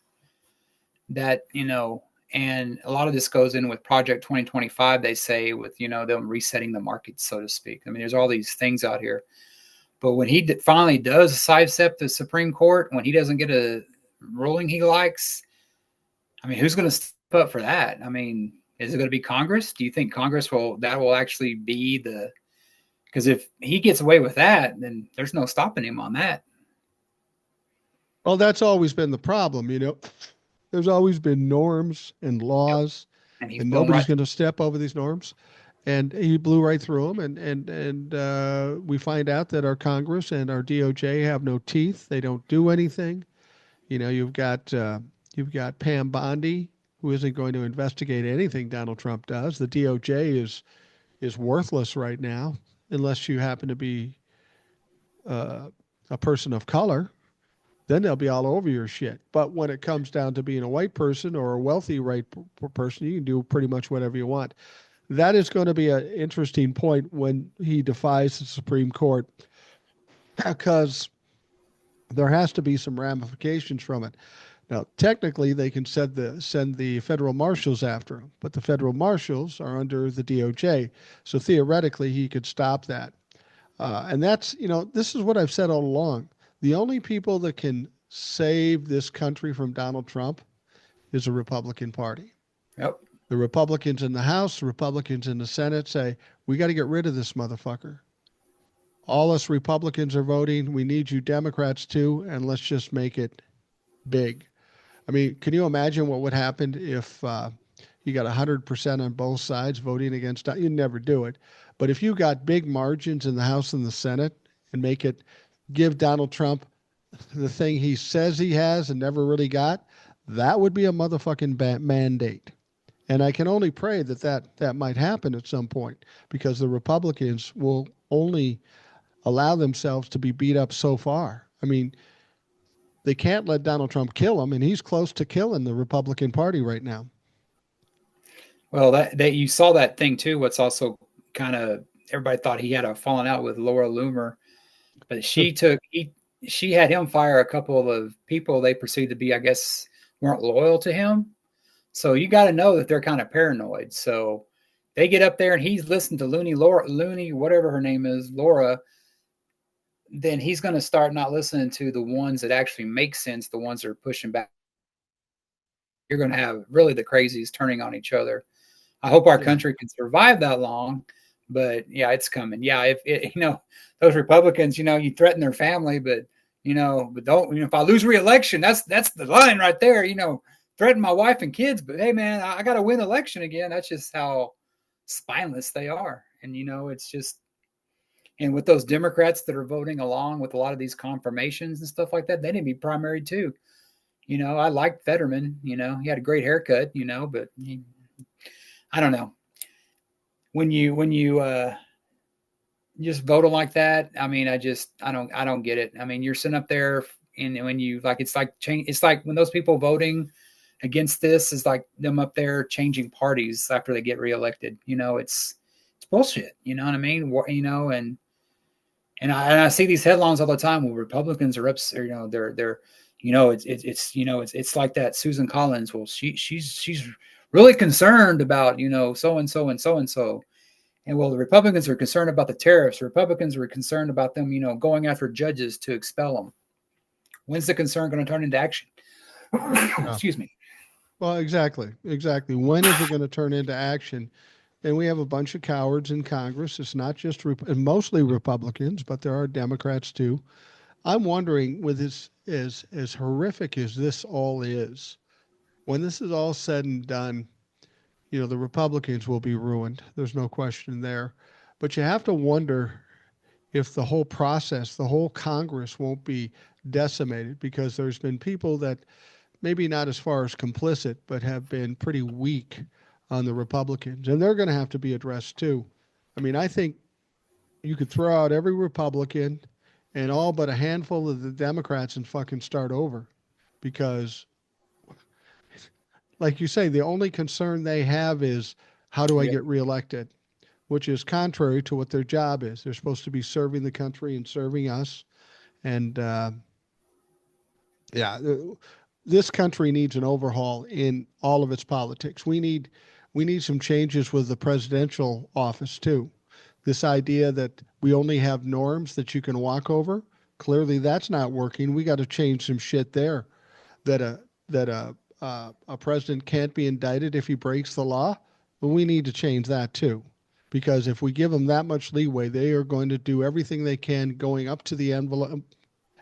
That and a lot of this goes in with Project 2025. They say with them resetting the market, so to speak. I mean, there's all these things out here, but when he finally does sidestep the Supreme Court, when he doesn't get a ruling he likes, I mean, who's going to step up for that? I mean, is it going to be Congress? Do you think Congress will actually be the? Because if he gets away with that, then there's no stopping him on that. Well, that's always been the problem, There's always been norms and Yep. laws, And he's and blown nobody's right. going to step over these norms. And he blew right through them. And we find out that our Congress and our DOJ have no teeth. They don't do anything. You've got Pam Bondi, who isn't going to investigate anything Donald Trump does. The DOJ is worthless right now, unless you happen to be uh, a person of color. Then they'll be all over your shit. But when it comes down to being a white person or a wealthy white person, you can do pretty much whatever you want. That is going to be an interesting point when he defies the Supreme Court, because there has to be some ramifications from it. Now, technically, they can send the federal marshals after him, but the federal marshals are under the DOJ. So theoretically, he could stop that. And this is what I've said all along. The only people that can save this country from Donald Trump is the Republican Party. Yep. The Republicans in the House, the Republicans in the Senate say, we got to get rid of this motherfucker. All us Republicans are voting. We need you Democrats too, and let's just make it big. I mean, can you imagine what would happen if you got 100% on both sides voting against? You'd never do it. But if you got big margins in the House and the Senate and give Donald Trump the thing he says he has and never really got, that would be a motherfucking mandate. And I can only pray that might happen at some point, because the Republicans will only allow themselves to be beat up so far. I mean, they can't let Donald Trump kill him, and he's close to killing the Republican Party right now. Well, that you saw that thing too. What's also kind of everybody thought he had a falling out with Laura Loomer, but she had him fire a couple of people they perceived to be, I guess, weren't loyal to him. So you got to know that they're kind of paranoid. So they get up there and he's listening to Looney, whatever her name is, Laura. Then he's going to start not listening to the ones that actually make sense, the ones that are pushing back. You're going to have really the crazies turning on each other. I hope our country can survive that long, but yeah, it's coming. Yeah, if those Republicans, you threaten their family, but don't. If I lose re-election, that's the line right there. Threaten my wife and kids, but hey, man, I got to win election again. That's just how spineless they are, and it's just. And with those Democrats that are voting along with a lot of these confirmations and stuff like that, they need to be primaried too. I liked Fetterman. He had a great haircut. But I don't know. When you just vote like that, I mean, I don't get it. I mean, you're sitting up there, and when you it's like when those people voting against this is like them up there changing parties after they get reelected. It's bullshit. You know what I mean? And I see these headlines all the time where Republicans are upset. They're it's like that Susan Collins. Well, she's really concerned about so and so and so and so. And well, the Republicans are concerned about the tariffs. The Republicans are concerned about them, going after judges to expel them. When's the concern going to turn into action? Excuse me. Well, exactly. When is it going to turn into action? And we have a bunch of cowards in Congress. It's not just mostly Republicans, but there are Democrats too. I'm wondering, with this as horrific as this all is, when this is all said and done, the Republicans will be ruined. There's no question there. But you have to wonder if the whole process, the whole Congress won't be decimated, because there's been people that maybe not as far as complicit, but have been pretty weak on the Republicans, and they're going to have to be addressed too. I mean, I think you could throw out every Republican and all but a handful of the Democrats and fucking start over. Because, like you say, the only concern they have is how do I Yep. get reelected, which is contrary to what their job is. They're supposed to be serving the country and serving us. And yeah, this country needs an overhaul in all of its politics. We need some changes with the presidential office too. This idea that we only have norms that you can walk over, clearly that's not working. We got to change some shit there. That a president can't be indicted if he breaks the law. But we need to change that too, because if we give them that much leeway, they are going to do everything they can going up to the envelope.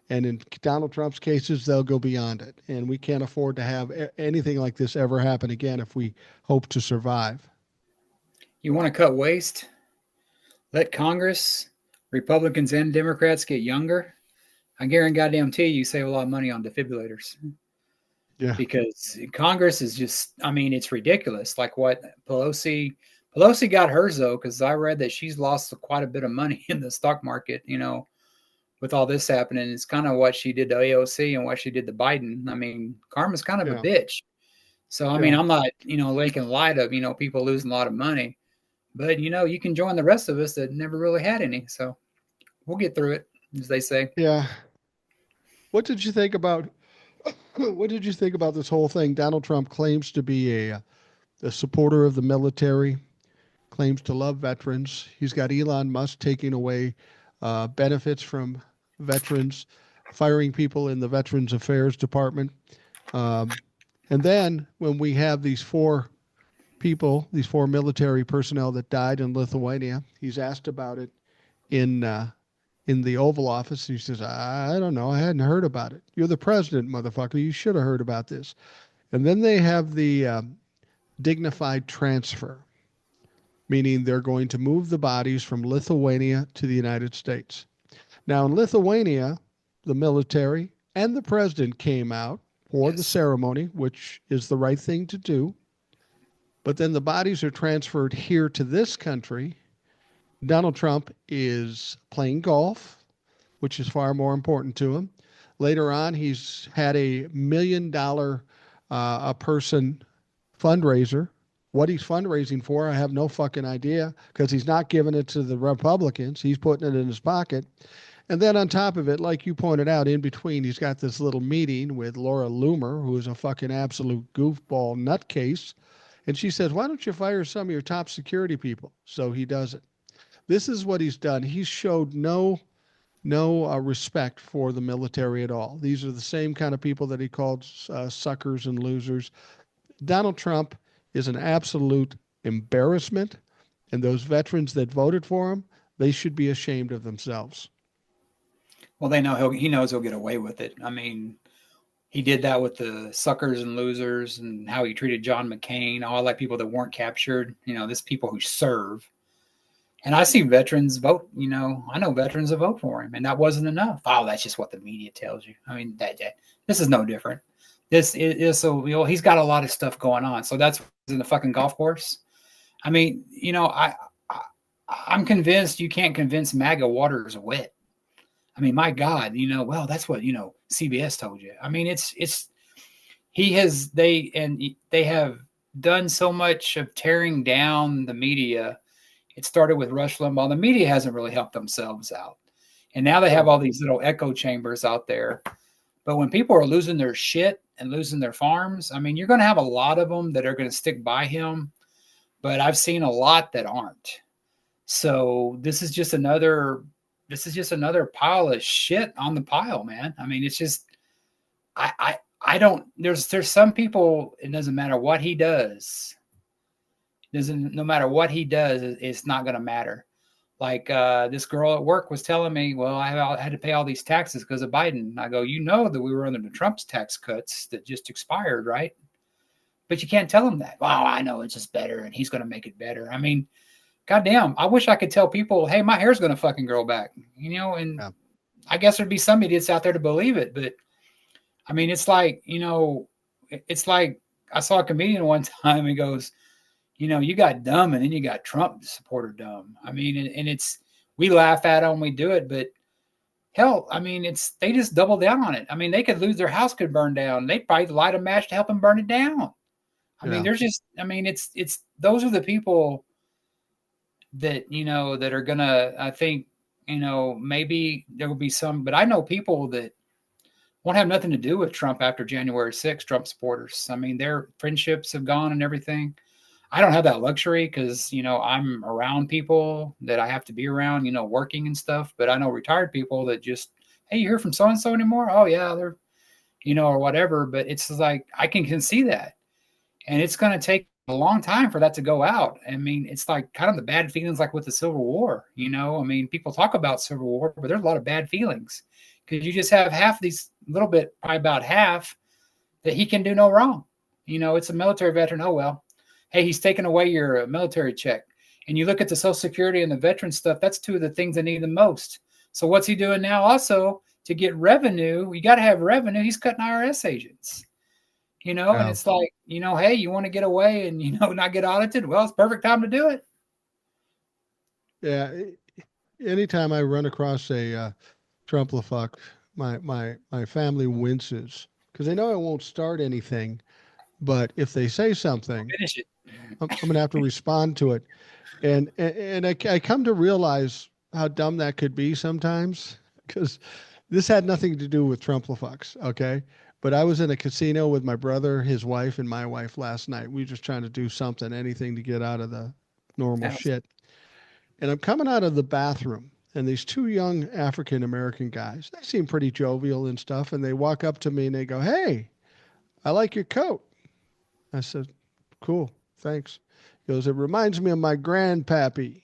And in Donald Trump's cases, they'll go beyond it. And we can't afford to have anything like this ever happen again if we hope to survive. You want to cut waste? Let Congress, Republicans and Democrats get younger. I guarantee you save a lot of money on defibrillators. Yeah. Because Congress is just, I mean, it's ridiculous. Like what Pelosi got hers though, because I read that she's lost quite a bit of money in the stock market, with all this happening. It's kind of what she did to AOC and what she did to Biden. I mean, karma's kind of a Yeah. bitch. So, I mean, I'm not, making light of, people losing a lot of money, but, you can join the rest of us that never really had any. So we'll get through it, as they say. Yeah. What did you think about this whole thing? Donald Trump claims to be a supporter of the military, claims to love veterans. He's got Elon Musk taking away benefits from veterans, firing people in the Veterans Affairs Department. Um, and then when we have these four military personnel that died in Lithuania, he's asked about it in uh, in the Oval Office. He says, I don't know. I hadn't heard about it. You're the president, motherfucker. You should have heard about this. And then they have the dignified transfer, meaning they're going to move the bodies from Lithuania to the United States. Now, in Lithuania, the military and the president came out for the ceremony, which is the right thing to do. But then the bodies are transferred here to this country. Donald Trump is playing golf, which is far more important to him. Later on, he's had $1 million a person fundraiser. What he's fundraising for, I have no fucking idea, because he's not giving it to the Republicans. He's putting it in his pocket. And then on top of it, like you pointed out, in between, he's got this little meeting with Laura Loomer, who is a fucking absolute goofball nutcase. And she says, why don't you fire some of your top security people? So he does it. This is what he's done. He's showed no respect for the military at all. These are the same kind of people that he called suckers and losers. Donald Trump is an absolute embarrassment, and those veterans that voted for him, they should be ashamed of themselves. Well, he knows he'll get away with it. I mean, he did that with the suckers and losers and how he treated John McCain, all like people that weren't captured, this people who serve. And I see veterans vote, I know veterans that vote for him, and that wasn't enough. Oh, that's just what the media tells you. I mean, this is no different. This is so, he's got a lot of stuff going on. So that's in the fucking golf course. I mean, I'm convinced you can't convince MAGA water is wet. I mean, my God, well, that's what, CBS told you. I mean, they have done so much of tearing down the media. It started with Rush Limbaugh. The media hasn't really helped themselves out. And now they have all these little echo chambers out there. But when people are losing their shit and losing their farms, I mean, you're going to have a lot of them that are going to stick by him. But I've seen a lot that aren't. So this is just another pile of shit on the pile, man. I mean, it's just, I don't, there's some people, it doesn't matter what he does. No matter what he does, it's not going to matter. Like this girl at work was telling me, well, I had to pay all these taxes because of Biden. I go, that we were under the Trump's tax cuts that just expired, right? But you can't tell him that. Wow, I know it's just better and he's going to make it better. I mean, goddamn, I wish I could tell people, hey, my hair's going to fucking grow back, and yeah. I guess there'd be some idiots out there to believe it. But I mean, it's like, it's like I saw a comedian one time and goes, you got dumb and then you got Trump supporter dumb. I mean, and we laugh at them, we do it, but Hell, I mean, they just double down on it. I mean, they could lose their house, could burn down. They'd probably light a match to help them burn it down. I mean, Yeah. there's just, I mean, it's those are the people that that are gonna. I think maybe there will be some, but I know people that won't have nothing to do with Trump after January 6th. Trump supporters. I mean, their friendships have gone and everything. I don't have that luxury because I'm around people that I have to be around, working and stuff. But I know retired people that just, hey, you hear from so and so anymore? Oh yeah, they're or whatever. But it's like I can see that, and it's going to take a long time for that to go out. I mean, it's like kind of the bad feelings like with the Civil War. I mean, people talk about Civil War, but there's a lot of bad feelings because you just have half these little bit, probably about half, that he can do no wrong. It's a military veteran. Oh well, hey, he's taking away your military check. And you look at the Social Security and the veteran stuff, that's two of the things they need the most. So what's he doing now also to get revenue? You got to have revenue. He's cutting IRS agents, and Yeah. it's like, hey, you want to get away and, not get audited? Well, it's perfect time to do it. Yeah. Anytime I run across a Trump-la-fuck, my family winces because they know I won't start anything. But if they say something, Finish it. I'm going to have to respond to it. And I come to realize how dumb that could be sometimes because this had nothing to do with Trump-la-fucks, okay? But I was in a casino with my brother, his wife, and my wife last night. We were just trying to do something, anything to get out of the normal shit. And I'm coming out of the bathroom, and these two young African American guys, they seem pretty jovial and stuff, and they walk up to me and they go, "Hey, I like your coat." I said, "Cool, thanks." He goes, "It reminds me of my grandpappy."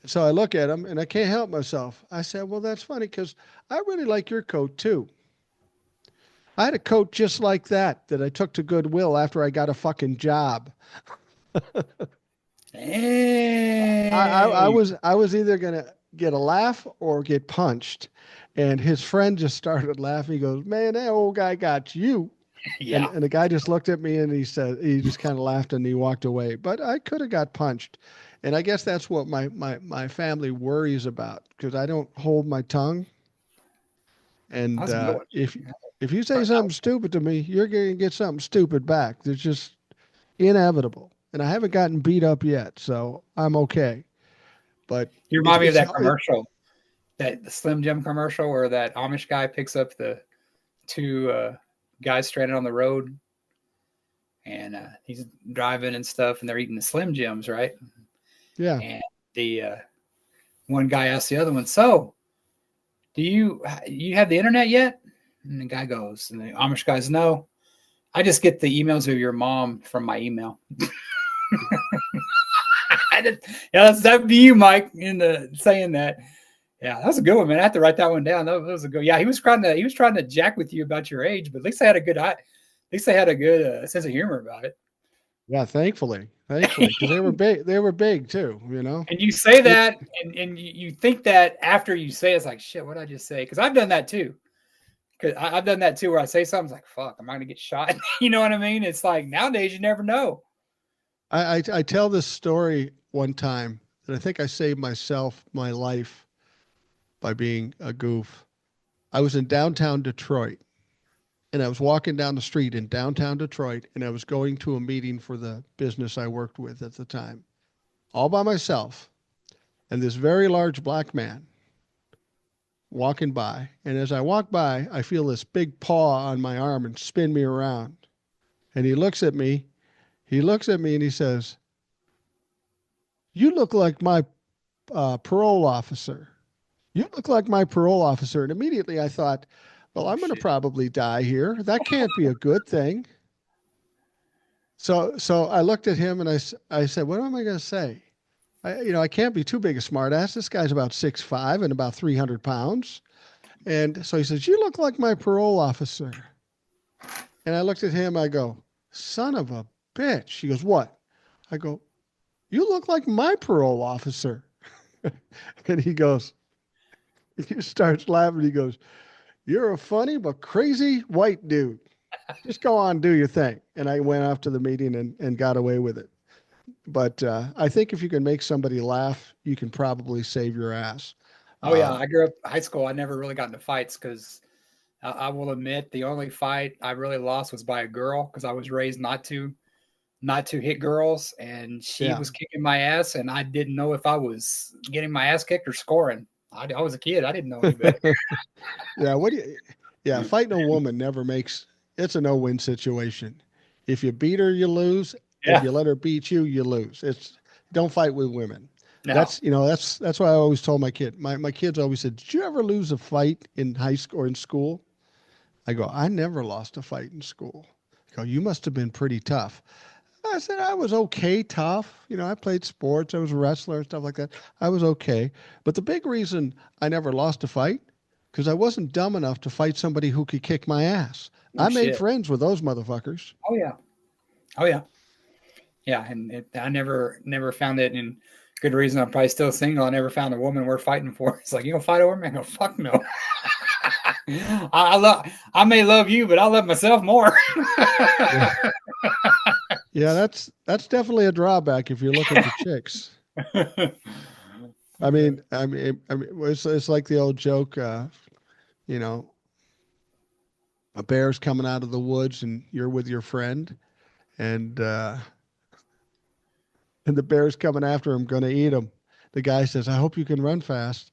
So I look at him and I can't help myself. I said, "Well, that's funny because I really like your coat too. I had a coat just like that I took to Goodwill after I got a fucking job." Hey. I was either gonna get a laugh or get punched. And his friend just started laughing. He goes, "Man, that old guy got you." Yeah. And the guy just looked at me and he just kind of laughed and he walked away. But I could have got punched. And I guess that's what my family worries about because I don't hold my tongue. And That's a good one. if you say something stupid to me, you're going to get something stupid back. It's just inevitable. And I haven't gotten beat up yet, so I'm okay. But You remind me of that commercial, that the Slim Jim commercial where that Amish guy picks up the two guys stranded on the road, and he's driving and stuff, and they're eating the Slim Jims, right? yeah. And the one guy asks the other one, "So, do you have the internet yet?" And the guy goes, and the Amish guy's, "No, I just get the emails of your mom from my email." Yeah, that'd be you, Mike, in the saying that. Yeah, that was a good one, man. I have to write that one down. That was a good. Yeah, he was trying to jack with you about your age, but at least they had a good at least they had a good sense of humor about it. Yeah, thankfully. Thankfully, because they were big too, you know. And you say It, that, and you think that after you say it's like, shit, what did I just say? Because I've done that too. Because I've done that too, where I say something, it's like, fuck, am I gonna get shot? You know what I mean? It's like nowadays you never know. I tell this story one time that I think I saved myself my life by being a goof. I was in downtown Detroit and I was walking down the street in downtown Detroit and I was going to a meeting for the business I worked with at the time, all by myself. And this very large black man walking by. And as I walk by, I feel this big paw on my arm and spin me around. And he looks at me. He looks at me and he says, "You look like my parole officer. You look like my parole officer." And immediately I thought, well, Oh I'm going to shit. probably die here. That can't be a good thing. So I looked at him and I said, what am I going to say? I can't be too big a smartass. This guy's about 6'5" and about 300 pounds. And so he says, "You look like my parole officer." And I looked at him. I go, "Son of a bitch." He goes, "What?" I go, "You look like my parole officer." And he starts laughing. He goes, "You're a funny but crazy white dude. Just go on, do your thing." And I went off to the meeting and got away with it. But I think if you can make somebody laugh, you can probably save your ass. Oh yeah, I grew up high school. I never really got into fights because I will admit the only fight I really lost was by a girl because I was raised not to hit girls, and she Yeah. was kicking my ass, and I didn't know if I was getting my ass kicked or scoring. I was a kid. I didn't know any better. Yeah. What do you, yeah. Fighting a woman never makes, it's a no-win situation. If you beat her, you lose. If Yeah. you let her beat you, you lose. Don't fight with women. No. That's why I always told my kid. My kids always said, "Did you ever lose a fight in high school or in school?" I go, "I never lost a fight in school." I go, "You must have been pretty tough." I said, "I was okay, tough. I played sports. I was a wrestler and stuff like that. I was okay." But the big reason I never lost a fight, because I wasn't dumb enough to fight somebody who could kick my ass. No I made shit. friends with those motherfuckers. Oh yeah. Oh yeah. Yeah. And I never found it, and good reason I'm probably still single. I never found a woman worth fighting for. It's like, you gonna fight over me? I go, fuck no. I may love you, but I love myself more. Yeah. Yeah, that's definitely a drawback if you're looking for chicks. It's like the old joke, you know, a bear's coming out of the woods and you're with your friend, and and the bear's coming after him, going to eat him. The guy says, "I hope you can run fast."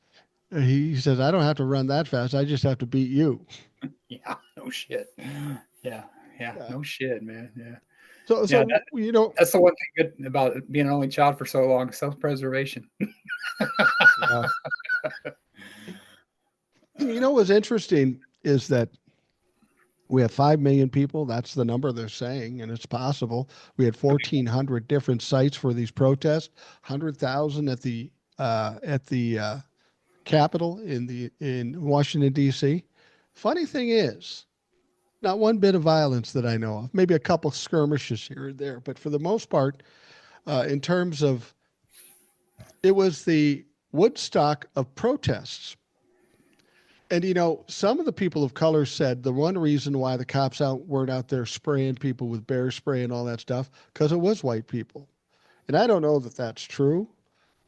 He says, "I don't have to run that fast. I just have to beat you." Yeah, no shit. Yeah, yeah, Yeah. no shit, man. Yeah, So yeah. so you know, That's the one thing good about being an only child for so long: self-preservation. yeah. What's interesting is that we have 5 million people. That's the number they're saying, and it's possible. We had 1,400 different sites for these protests, 100,000 at the Capitol in Washington D.C. Funny thing is, not one bit of violence that I know of. Maybe a couple skirmishes here and there, but for the most part, in terms of, it was the Woodstock of protests. And some of the people of color said the one reason why the cops weren't out there spraying people with bear spray and all that stuff, because it was white people. And I don't know that that's true,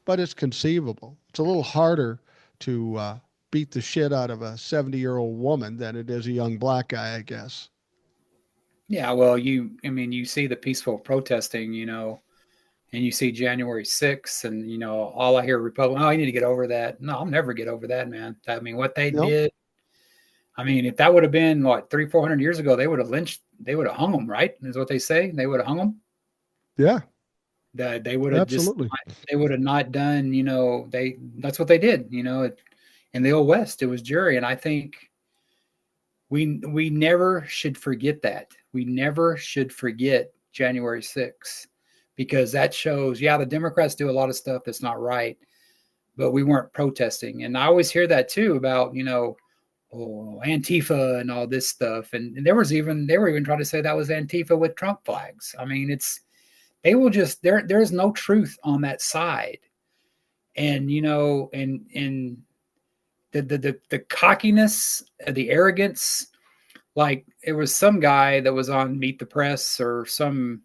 but it's conceivable. It's a little harder to beat the shit out of a 70-year-old woman than it is a young black guy, I guess. Yeah, well, I mean, you see the peaceful protesting, and you see January 6th, and all I hear Republican, oh, I need to get over that. No, I'll never get over that, man. I mean, what they No, did. I mean, if that would have been what 300-400 years ago, they would have hung them, right? Is what they say. They would have hung them. yeah, That they would have just, absolutely. they would have not done. That's what they did. In the old West, it was jury, and I think we never should forget that. We never should forget January 6th, because that shows, yeah, the Democrats do a lot of stuff that's not right, but we weren't protesting. And I always hear that too about, Antifa and all this stuff. And they were even trying to say that was Antifa with Trump flags. I mean, they will just, there's no truth on that side. And, and the cockiness, the arrogance, like it was some guy that was on Meet the Press or some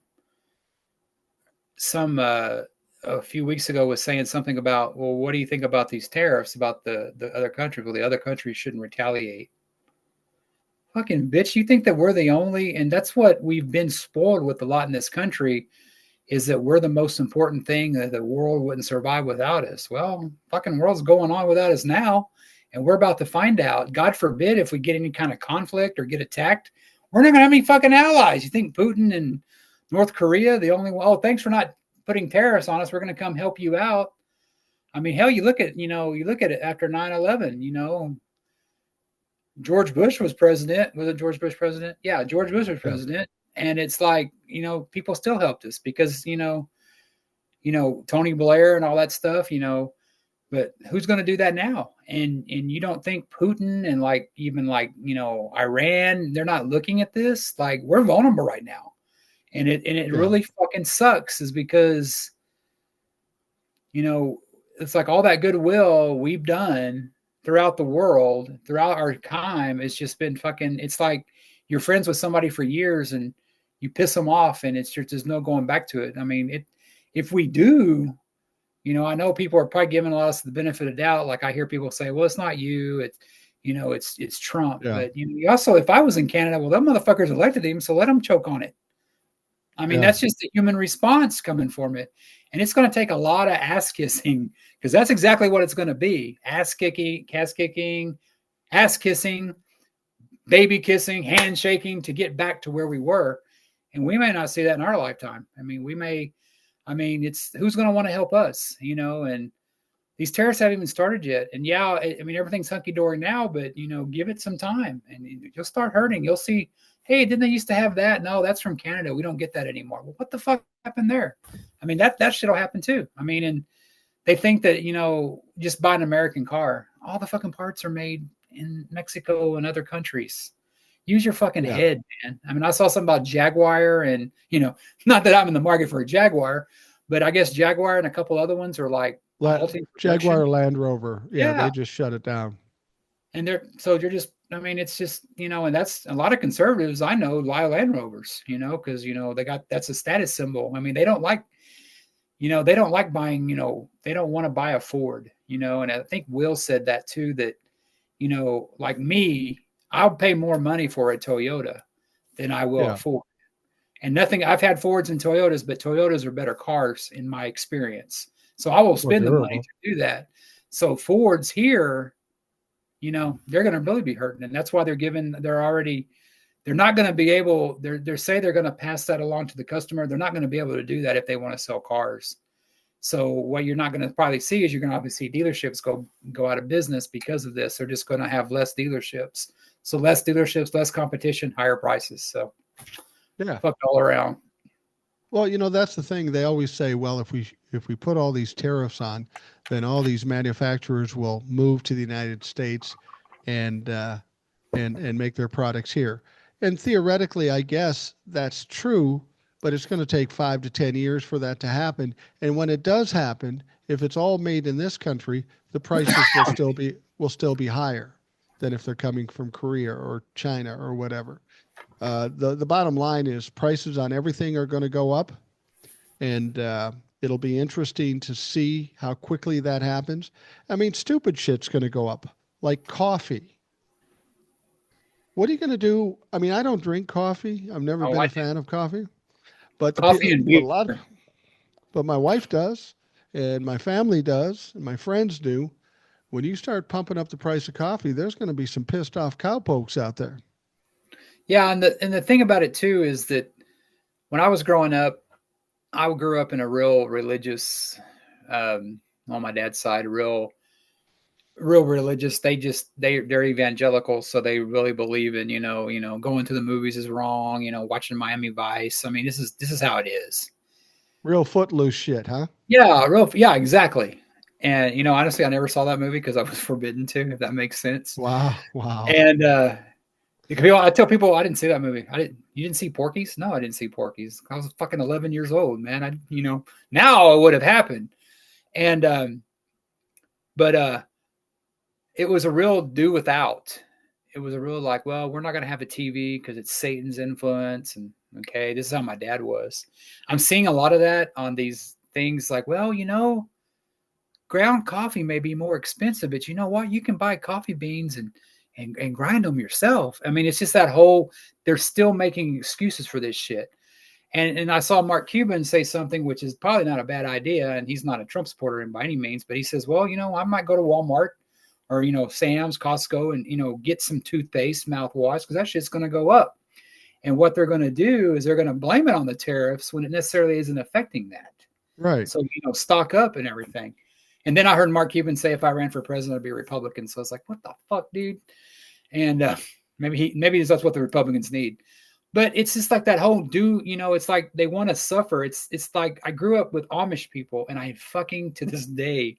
a few weeks ago was saying something about, well, what do you think about these tariffs about the other country? Well, the other countries shouldn't retaliate. Fucking bitch, you think that we're the only, and that's what we've been spoiled with a lot in this country, is that we're the most important thing, that the world wouldn't survive without us. Well, fucking world's going on without us now, and we're about to find out. God forbid if we get any kind of conflict or get attacked, we're not going to have any fucking allies. You think Putin and North Korea, the only one, oh, thanks for not putting tariffs on us, we're going to come help you out. I mean, hell, you look at it after 9/11, George Bush was president. Was it George Bush president? Yeah, George Bush was Yeah. president. And it's like, people still helped us because, Tony Blair and all that stuff, but who's going to do that now? And you don't think Putin and even Iran, they're not looking at this? Like, we're vulnerable right now. And it Yeah. really fucking sucks, is because, it's like all that goodwill we've done throughout the world, throughout our time, it's just been fucking, it's like you're friends with somebody for years and you piss them off and it's just, there's no going back to it. I mean, if we do, I know people are probably giving us the benefit of doubt. Like I hear people say, well, it's not you. It's Trump. Yeah. But you also, if I was in Canada, well, them motherfuckers elected him, so let them choke on it. I mean, Yeah. that's just a human response coming from it. And it's going to take a lot of ass kissing, because that's exactly what it's going to be. Ass kicking, ass kissing, baby kissing, handshaking to get back to where we were. And we may not see that in our lifetime. It's who's going to want to help us, and these tariffs haven't even started yet. And yeah, everything's hunky dory now, but give it some time and you'll start hurting. You'll see, hey, didn't they used to have that? No, that's from Canada. We don't get that anymore. Well, what the fuck happened there? That shit'll happen too. And they think that, just buy an American car. All the fucking parts are made in Mexico and other countries. Use your fucking head, man. I saw something about Jaguar and, not that I'm in the market for a Jaguar, but I guess Jaguar and a couple other ones are like Jaguar Land Rover. Yeah, they just shut it down. And it's just, and that's a lot of conservatives I know lie Land Rovers, because, that's a status symbol. They don't like, they don't like buying, they don't want to buy a Ford, and I think Will said that too, that, like me, I'll pay more money for a Toyota than I will a Ford. And I've had Fords and Toyotas, but Toyotas are better cars in my experience. So I will spend the money to do that. So Fords here, they're going to really be hurting. And that's why they're not going to be able, they say they're going to pass that along to the customer. They're not going to be able to do that if they want to sell cars. So what you're not going to probably see is you're going to obviously see dealerships go out of business because of this. They're just going to have less dealerships. So less dealerships, less competition, higher prices. So fucked all around. Well, that's the thing. They always say, well, if we put all these tariffs on, then all these manufacturers will move to the United States and make their products here. And theoretically, I guess that's true, but it's going to take 5 to 10 years for that to happen. And when it does happen, if it's all made in this country, the prices will still be higher than if they're coming from Korea or China or whatever. The bottom line is prices on everything are going to go up, and it'll be interesting to see how quickly that happens. Stupid shit's going to go up, like coffee. What are you going to do? I don't drink coffee. I've never been a fan of coffee, but coffee and beer. But my wife does, and my family does, and my friends do. When you start pumping up the price of coffee, there's going to be some pissed off cowpokes out there. Yeah, and the thing about it too is that when I was growing up, I grew up in a real religious, on my dad's side, real religious. They're evangelical, so they really believe in going to the movies is wrong. Watching Miami Vice. This is how it is. Real footloose shit, huh? Yeah, exactly. And honestly, I never saw that movie because I was forbidden to. If that makes sense. Wow. And I tell people I didn't see that movie. You didn't see Porky's? No, I didn't see Porky's. I was fucking 11 years old, man. Now it would have happened. And, but it was a real do without. It was a real like, well, we're not going to have a TV because it's Satan's influence. And okay, this is how my dad was. I'm seeing a lot of that on these things like, well, ground coffee may be more expensive, but you know what? You can buy coffee beans and grind them yourself. It's just that whole, they're still making excuses for this shit. And I saw Mark Cuban say something, which is probably not a bad idea. And he's not a Trump supporter by any means, but he says, well, I might go to Walmart or, Sam's, Costco, and, get some toothpaste, mouthwash, because that shit's going to go up. And what they're going to do is they're going to blame it on the tariffs when it necessarily isn't affecting that. Right. So, stock up and everything. And then I heard Mark Cuban say, if I ran for president, I'd be a Republican. So I was like, what the fuck, dude? And maybe that's what the Republicans need. But it's just like that whole it's like they want to suffer. It's like I grew up with Amish people, and I fucking to this day,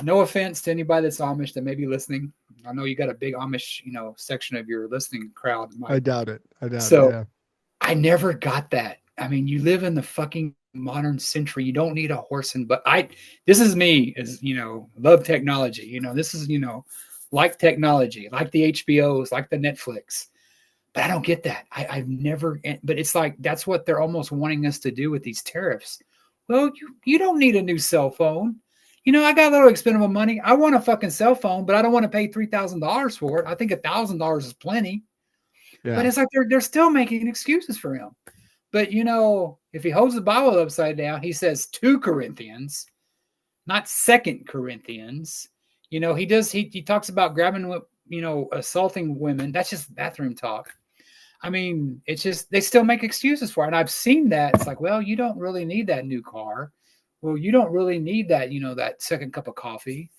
no offense to anybody that's Amish that may be listening. I know you got a big Amish, section of your listening crowd. I doubt it. So I never got that. You live in the fucking modern century. You don't need a horse but this is me as love technology. This is like technology, like the HBOs, like the Netflix. But I don't get that. I've never, but it's like that's what they're almost wanting us to do with these tariffs. Well, you don't need a new cell phone. I got a little expendable money. I want a fucking cell phone, but I don't want to pay $3,000 for it. I think $1,000 is plenty. But Yeah. it's like they're still making excuses for him. But if he holds the Bible upside down, he says 2 Corinthians, not 2 Corinthians. He talks about grabbing, assaulting women. That's just bathroom talk. I mean, it's just they still make excuses for it. And I've seen that. It's like, well, you don't really need that new car. Well, you don't really need that, that second cup of coffee.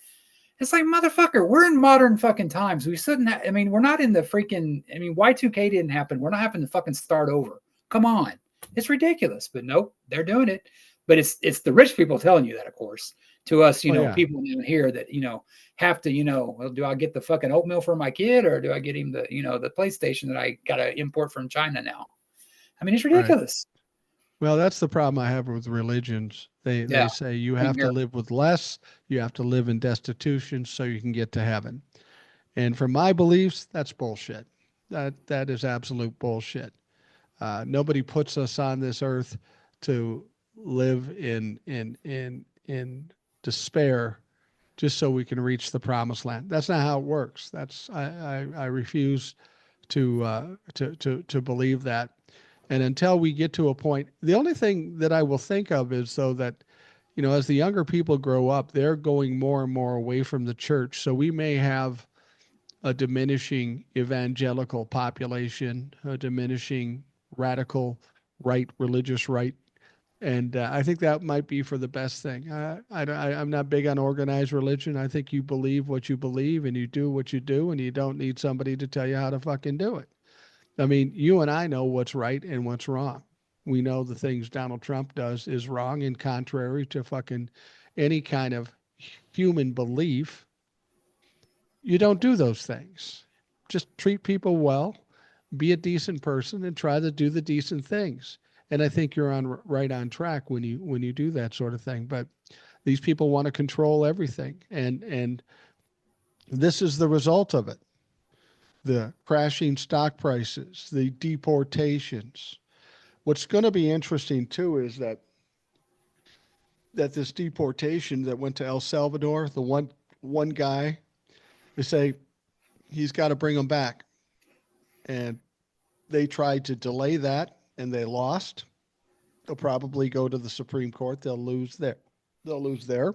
It's like, motherfucker, we're in modern fucking times. We shouldn't I mean, we're not in the freaking, Y2K didn't happen. We're not having to fucking start over. Come on. It's ridiculous. But nope, they're doing it. But it's the rich people telling you that, of course. To us, Oh yeah. people down here that, have to, well, do I get the fucking oatmeal for my kid or do I get him the, the PlayStation that I got to import from China now? I mean, it's Right. ridiculous. Well, that's the problem I have with religions. They Yeah. say you have to live with less, you have to live in destitution so you can get to heaven. And for my beliefs, that's bullshit. That is absolute bullshit. Nobody puts us on this earth to live in despair just so we can reach the promised land. That's not how it works. I refuse to believe that. And until we get to a point, the only thing that I will think of is though that as the younger people grow up, they're going more and more away from the church. So we may have a diminishing evangelical population, a diminishing radical right, religious right. And I think that might be for the best thing. I'm not big on organized religion. I think you believe what you believe and you do what you do, and you don't need somebody to tell you how to fucking do it. I mean, you and I know what's right and what's wrong. We know the things Donald Trump does is wrong and contrary to fucking any kind of human belief. You don't do those things. Just treat people well, be a decent person, and try to do the decent things. And I think you're right on track when you do that sort of thing. But these people want to control everything, and this is the result of it: the crashing stock prices, the deportations. What's going to be interesting too is that this deportation that went to El Salvador, the one guy, they say he's got to bring him back, and they tried to delay that, and they lost. They'll probably go to the Supreme Court. They'll lose there. They'll lose there.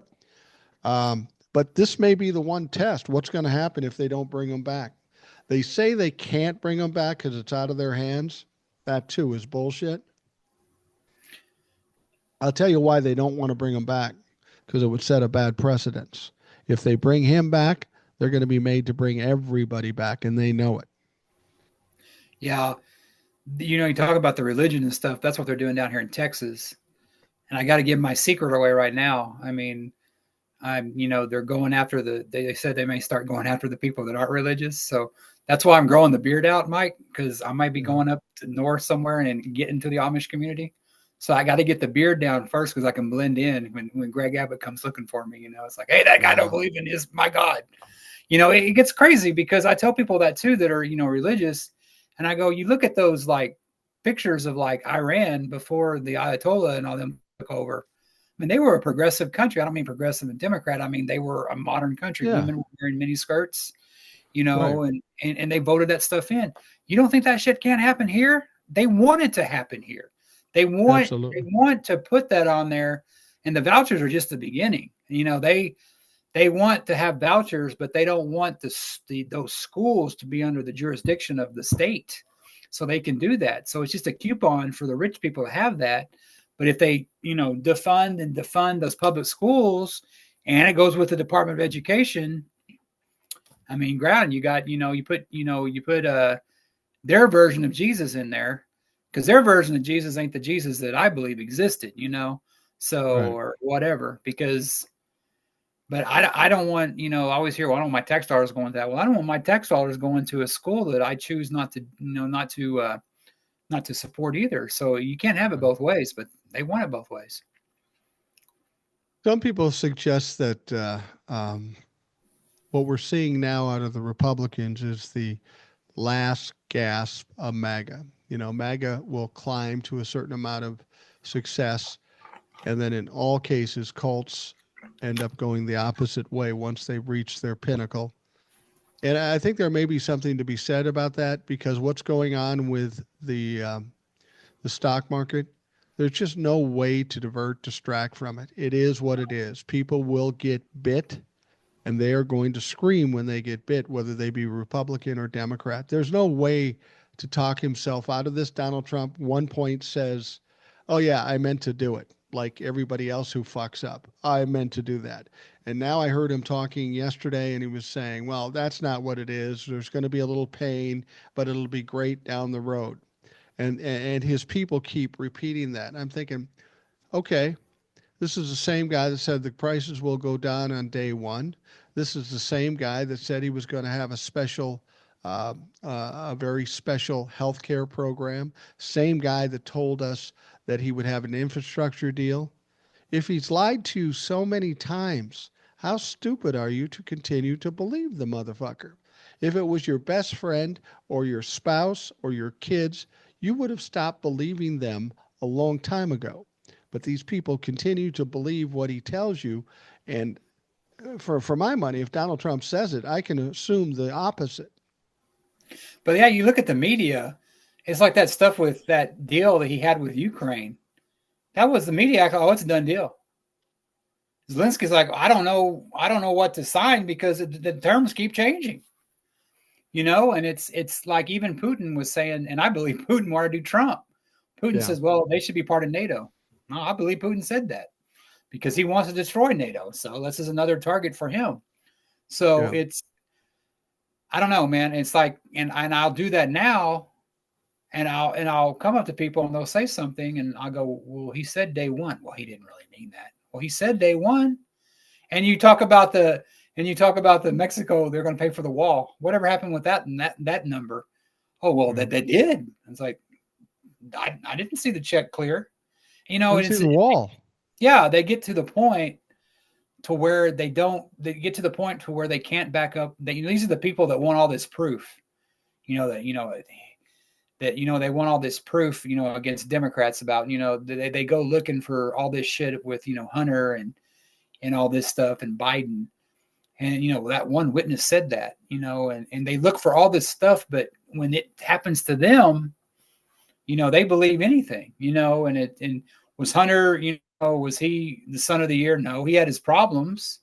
But this may be the one test. What's going to happen if they don't bring him back? They say they can't bring him back because it's out of their hands. That too is bullshit. I'll tell you why they don't want to bring him back, because it would set a bad precedence. If they bring him back, they're going to be made to bring everybody back, and they know it. Yeah. You talk about the religion and stuff. That's what they're doing down here in Texas. And I got to give my secret away right now. I mean, they're going after they said they may start going after the people that aren't religious. So that's why I'm growing the beard out, Mike, because I might be going up to north somewhere and get into the Amish community. So I got to get the beard down first because I can blend in when Greg Abbott comes looking for me. It's like, hey, that guy don't believe in his my God. It gets crazy because I tell people that too that are religious, and I go, you look at those like pictures of like Iran before the Ayatollah and all them took over. I mean, they were a progressive country. I don't mean progressive and Democrat. I mean, they were a modern country. Yeah. Women were wearing mini skirts, Right. and they voted that stuff in. You don't think that shit can't happen here? They want it to happen here. They Absolutely. want to put that on there, and the vouchers are just the beginning. They want to have vouchers, but they don't want those schools to be under the jurisdiction of the state, so they can do that. So it's just a coupon for the rich people to have that. But if they, defund those public schools, and it goes with the Department of Education, I mean, ground you got, you put their version of Jesus in there, because their version of Jesus ain't the Jesus that I believe existed, so Right. or whatever. But I don't want, I always hear, well, I don't want my tax dollars going to that. Well, I don't want my tax dollars going to a school that I choose not to, not to support either. So you can't have it both ways, but they want it both ways. Some people suggest that what we're seeing now out of the Republicans is the last gasp of MAGA. MAGA will climb to a certain amount of success, And then in all cases, cults end up going the opposite way once they reach their pinnacle. And I think there may be something to be said about that because what's going on with the stock market, there's just no way to divert, distract from it. It is what it is. People will get bit and they are going to scream when they get bit, whether they be Republican or Democrat. There's no way to talk himself out of this. Donald Trump, one point says, "Oh, yeah, I meant to do it." Like everybody else who fucks up, I meant to do that. And now I heard him talking yesterday and he was saying, well, that's not what it is. There's going to be a little pain, but it'll be great down the road. And his people keep repeating that. And I'm thinking, okay, this is the same guy that said the prices will go down on day one. This is the same guy that said he was going to have a very special health care program. Same guy that told us that he would have an infrastructure deal. If he's lied to you so many times, how stupid are you to continue to believe the motherfucker? If it was your best friend or your spouse or your kids, you would have stopped believing them a long time ago. But these people continue to believe what he tells you. And for my money, if Donald Trump says it, I can assume the opposite. But yeah, you look at the media, it's like that stuff with that deal that he had with Ukraine. That was the media. Oh, it's a done deal. Zelensky's like, I don't know what to sign because the terms keep changing. And it's like even Putin was saying, and I believe Putin wanted to do Trump. Putin Yeah. says, well, they should be part of NATO. No, I believe Putin said that because he wants to destroy NATO. So this is another target for him. So Yeah. I don't know, man. It's like, and I'll do that now, and I'll come up to people and they'll say something, and I'll go, well, he said day one. Well, he didn't really mean that. Well, he said day one. And you talk about the Mexico, they're going to pay for the wall. Whatever happened with that and that number? Oh, well, that they did. It's like I didn't see the check clear. Didn't And see the wall. yeah, they get to the point to where they get to the point to where they can't back up. These are the people that want all this proof. They want all this proof, against Democrats about, they go looking for all this shit with, Hunter and all this stuff and Biden. And, that one witness said that, and they look for all this stuff, but when it happens to them, they believe anything, and was Hunter, was he the son of the year? No, he had his problems,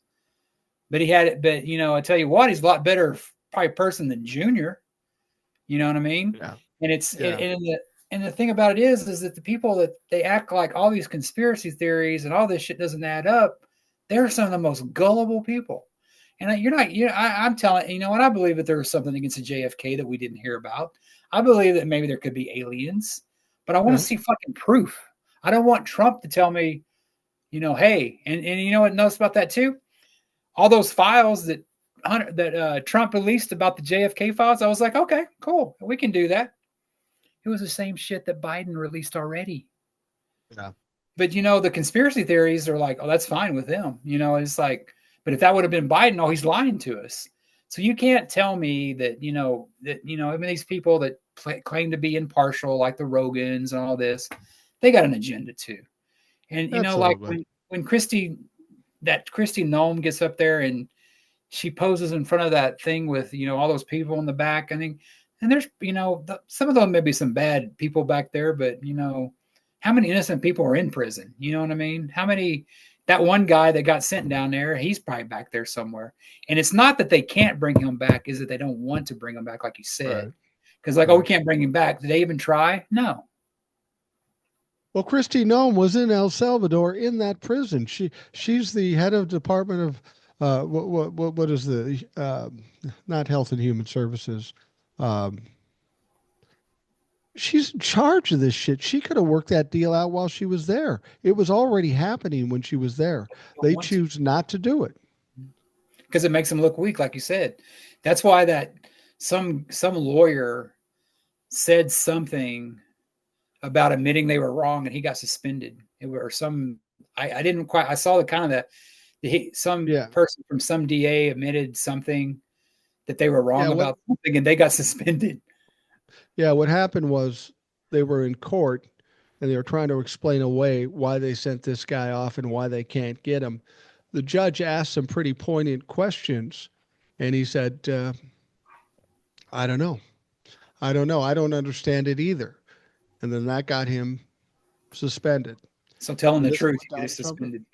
but I tell you what, he's a lot better probably person than Junior. You know what I mean? Yeah. And the thing about it is that the people that they act like all these conspiracy theories and all this shit doesn't add up, they're some of the most gullible people. And I'm telling what, I believe that there was something against the JFK that we didn't hear about. I believe that maybe there could be aliens, but I want to see fucking proof. I don't want Trump to tell me, hey, and you know what knows about that too? All those files that Trump released about the JFK files, I was like, okay, cool, we can do that. It was the same shit that Biden released already. Yeah. But the conspiracy theories are like, oh, that's fine with them. It's like, but if that would have been Biden, oh, he's lying to us. So you can't tell me that, I mean, these people that claim to be impartial, like the Rogans and all this, they got an agenda too. And, like when Kristi Noem gets up there and she poses in front of that thing with, all those people in the back, I think, and there's, some of them may be some bad people back there, but, how many innocent people are in prison? You know what I mean? How many, that one guy that got sent down there, he's probably back there somewhere. And it's not that they can't bring him back, is that they don't want to bring him back, like you said. Because oh, we can't bring him back. Did they even try? No. Well, Kristi Noem was in El Salvador in that prison. She's the head of Department of what is the not Health and Human Services. She's in charge of this shit. She could have worked that deal out while she was there. It was already happening when she was there. They choose not to do it because it makes them look weak, like you said. That's why that some lawyer said something about admitting they were wrong and he got suspended. I didn't quite. I saw the kind of person from some DA admitted something that they were wrong about something and they got suspended. Yeah, what happened was they were in court and they were trying to explain away why they sent this guy off and why they can't get him. The judge asked some pretty poignant questions, and he said, I don't know. I don't know. I don't understand it either. And then that got him suspended. So telling And the this is truth, what you get Donald Trump. suspended.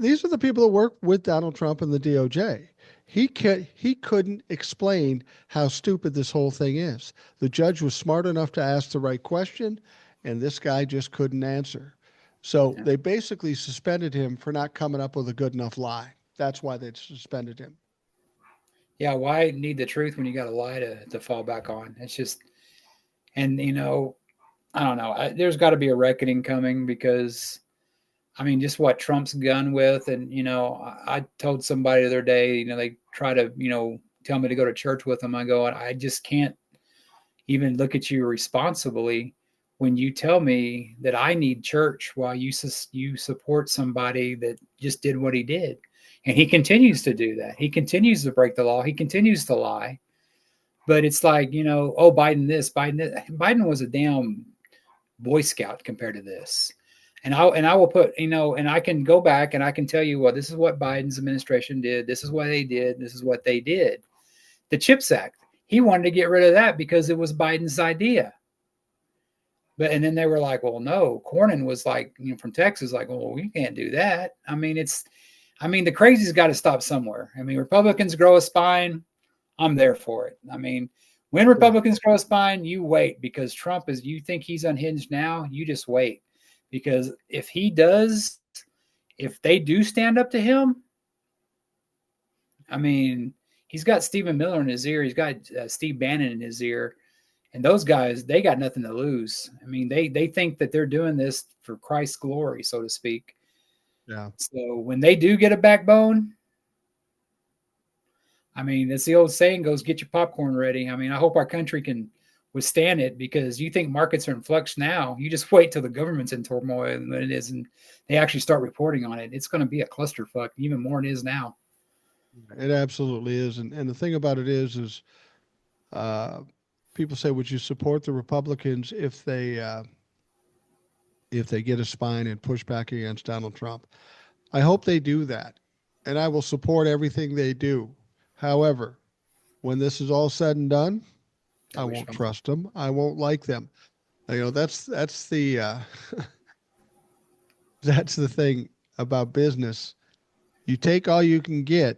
These are the people that work with Donald Trump and the DOJ. He couldn't explain how stupid this whole thing is. The judge was smart enough to ask the right question, and this guy just couldn't answer. So Yeah. they basically suspended him for not coming up with a good enough lie. That's why they suspended him. Yeah, why need the truth when you got a lie to fall back on? It's just, and I don't know. There's got to be a reckoning coming because, I mean, just what Trump's done with, and I told somebody the other day, they try to, tell me to go to church with them. I go, I just can't even look at you responsibly when you tell me that I need church while you support somebody that just did what he did. And he continues to do that. He continues to break the law. He continues to lie. But it's like, oh, Biden this, Biden that. Biden was a damn Boy Scout compared to this. And I will put, and I can go back and I can tell you, well, this is what Biden's administration did. This is what they did. This is what they did. The CHIPS Act, he wanted to get rid of that because it was Biden's idea. And then they were like, well, no, Cornyn was like, from Texas, like, well, we can't do that. I mean, the crazy's got to stop somewhere. I mean, Republicans grow a spine. I'm there for it. I mean, when Republicans grow a spine, you wait, because Trump is, you think he's unhinged now, you just wait. Because if they do stand up to him, I mean, he's got Stephen Miller in his ear. He's got Steve Bannon in his ear. And those guys, they got nothing to lose. I mean, they think that they're doing this for Christ's glory, so to speak. Yeah. So when they do get a backbone, I mean, it's the old saying goes, get your popcorn ready. I mean, I hope our country can withstand it, because you think markets are in flux now. You just wait till the government's in turmoil and it is, and they actually start reporting on it. It's going to be a clusterfuck, even more than it is now. It absolutely is. And the thing about it is uh, people say, would you support the Republicans if they get a spine and push back against Donald Trump? I hope they do that, and I will support everything they do. However, when this is all said and done, I won't trust them. I won't like them. That's the that's the thing about business. You take all you can get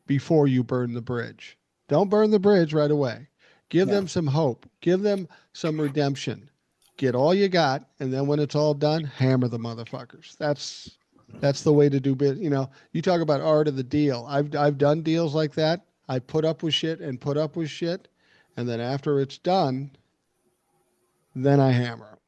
before you burn the bridge. Don't burn the bridge right away. Give them some hope. Give them some redemption. Get all you got, and then when it's all done, hammer the motherfuckers. That's the way to do business. You talk about art of the deal. I've done deals like that. I put up with shit and put up with shit, and then after it's done, then I hammer.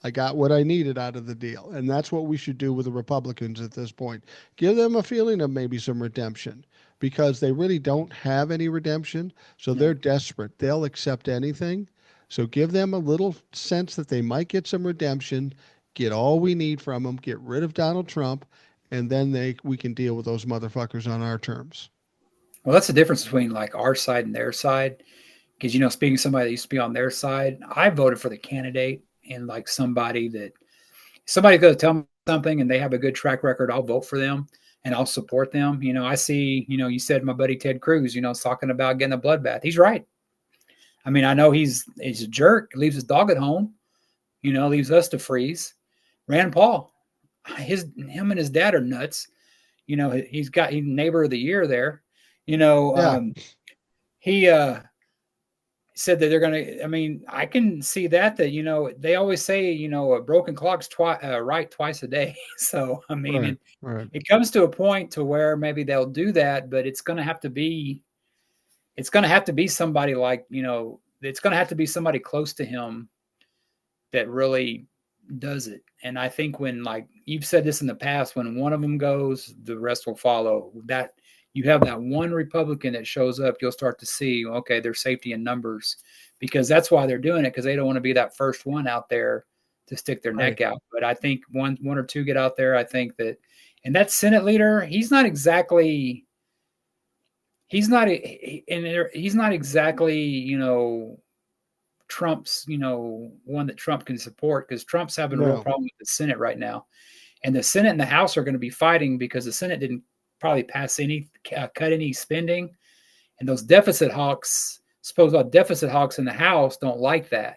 I got what I needed out of the deal, and that's what we should do with the Republicans at this point. Give them a feeling of maybe some redemption, because they really don't have any redemption, so they're desperate. They'll accept anything. So give them a little sense that they might get some redemption, get all we need from them, get rid of Donald Trump, and then we can deal with those motherfuckers on our terms. Well, that's the difference between like our side and their side. Because, speaking of somebody that used to be on their side, I voted for the candidate, and like somebody's going to tell me something and they have a good track record, I'll vote for them and I'll support them. I see, you said my buddy Ted Cruz, talking about getting a bloodbath. He's right. I mean, I know he's a jerk, leaves his dog at home, leaves us to freeze. Rand Paul, him and his dad are nuts. He's neighbor of the year there. He said that they're going to, I mean, I can see that, they always say, a broken clock's right twice a day. So, I mean, right. It comes to a point to where maybe they'll do that, but it's going to have to be somebody like, it's going to have to be somebody close to him that really does it. And I think when, like you've said this in the past, when one of them goes, the rest will follow. That you have that one Republican that shows up, you'll start to see, okay, there's safety in numbers, because that's why they're doing it, because they don't want to be that first one out there to stick their neck out. But I think one or two get out there. I think that, and that Senate leader, he's not exactly, Trump's, one that Trump can support, because Trump's having a real No. problem with the Senate right now. And the Senate and the House are going to be fighting because the Senate didn't probably cut any spending. And those deficit hawks in the House don't like that.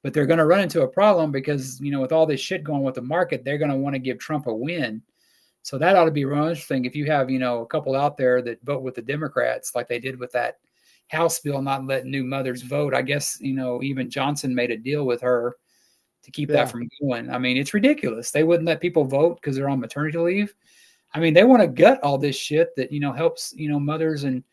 But they're going to run into a problem because, with all this shit going with the market, they're going to want to give Trump a win. So that ought to be real interesting if you have, a couple out there that vote with the Democrats like they did with that House bill not letting new mothers vote. I guess, even Johnson made a deal with her to keep that from going. I mean, it's ridiculous. They wouldn't let people vote because they're on maternity leave. I mean, they want to gut all this shit that, helps, mothers and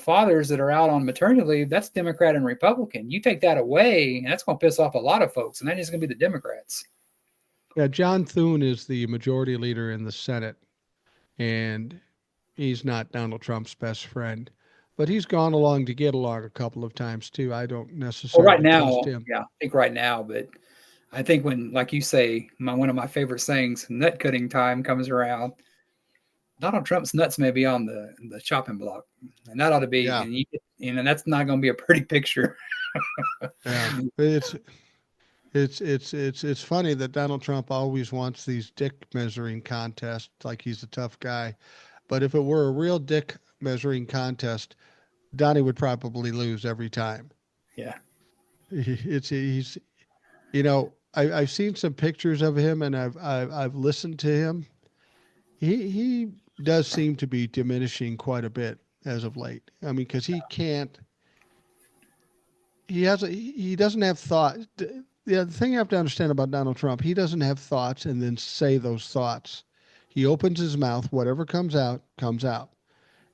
fathers that are out on maternity leave. That's Democrat and Republican. You take that away, and that's going to piss off a lot of folks, and that is going to be the Democrats. Yeah, John Thune is the majority leader in the Senate, and he's not Donald Trump's best friend, but he's gone along to get along a couple of times too. I don't Well, necessarily right trust now, him. yeah, I think right now, but I think when, like you say, one of my favorite sayings, nut cutting time comes around, Donald Trump's nuts may be on the chopping block, and that ought to be, Yeah, and that's not going to be a pretty picture. yeah. It's funny that Donald Trump always wants these dick measuring contests like he's a tough guy. But if it were a real dick measuring contest, Donnie would probably lose every time. Yeah. He's I've seen some pictures of him and I've listened to him. He does seem to be diminishing quite a bit as of late. I mean, because he doesn't have thought. Yeah, the thing you have to understand about Donald Trump, he doesn't have thoughts and then say those thoughts. He opens his mouth, whatever comes out, comes out.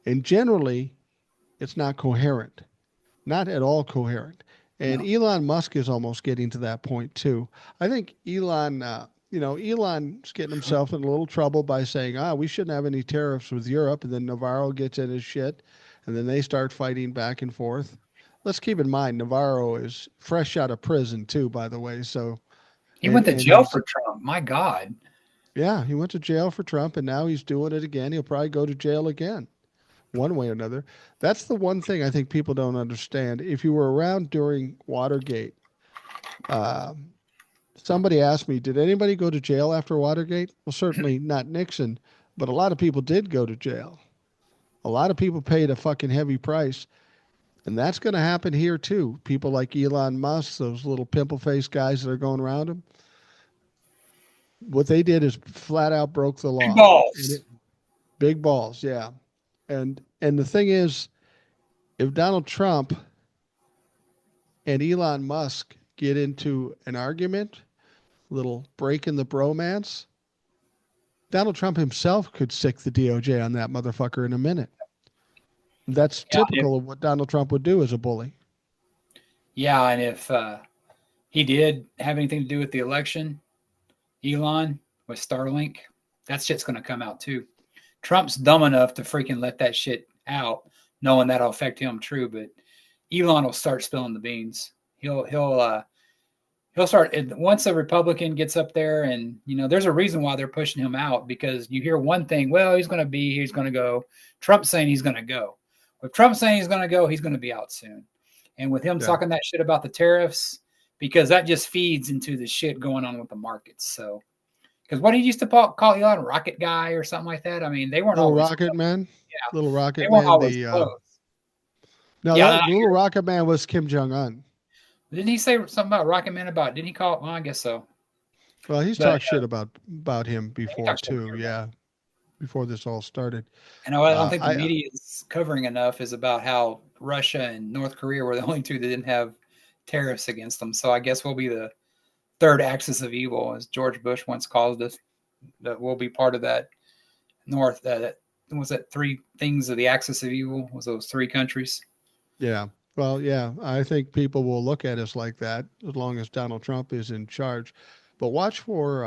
And generally, it's not coherent, not at all coherent. And No. Elon Musk is almost getting to that point too. I think Elon's getting himself in a little trouble by saying, we shouldn't have any tariffs with Europe. And then Navarro gets in his shit. And then they start fighting back and forth. Let's keep in mind, Navarro is fresh out of prison too, by the way. So, He went to and jail he's, for Trump. My God. yeah, he went to jail for Trump and now he's doing it again. He'll probably go to jail again, one way or another. That's the one thing I think people don't understand. If you were around during Watergate, um, somebody asked me, did anybody go to jail after Watergate? Well, certainly not Nixon, but a lot of people did go to jail. A lot of people paid a fucking heavy price. And that's going to happen here too. People like Elon Musk, those little pimple faced guys that are going around him, what they did is flat out broke the Big law. balls. Big balls, yeah. And the thing is, if Donald Trump and Elon Musk get into an argument, little break in the bromance, Donald Trump himself could sick the DOJ on that motherfucker in a minute. That's Yeah. typical of what Donald Trump would do as a bully. Yeah. And if he did have anything to do with the election, Elon with Starlink, that shit's going to come out too. Trump's dumb enough to freaking let that shit out, knowing that'll affect him. True, but Elon will start spilling the beans. He'll start once a Republican gets up there, and there's a reason why they're pushing him out, because you hear one thing, well, he's going to go. Trump's saying he's going to go. With Trump saying he's going to go, he's going to be out soon. And with him talking that shit about the tariffs, because that just feeds into the shit going on with the markets. So, because what he used to call Elon rocket guy or something like that. I mean, they weren't Little always Rocket close. Man. Yeah, Little they Rocket weren't Man. always close. No, Yeah, that Little Rocket Man was Kim Jong Un. didn't he say something about Rocket Man about? Didn't he call it? Well, I guess so. Well, he's But talked shit about him he before talks shit too. about Yeah, before this all started. And I don't think the I media is covering enough is about how Russia and North Korea were the only two that didn't have tariffs against them. So I guess we'll be the third axis of evil, as George Bush once called us. That we'll be part of that North. Was that three things of the axis of evil? Was those three countries? Yeah. Well, yeah, I think people will look at us like that as long as Donald Trump is in charge. But watch for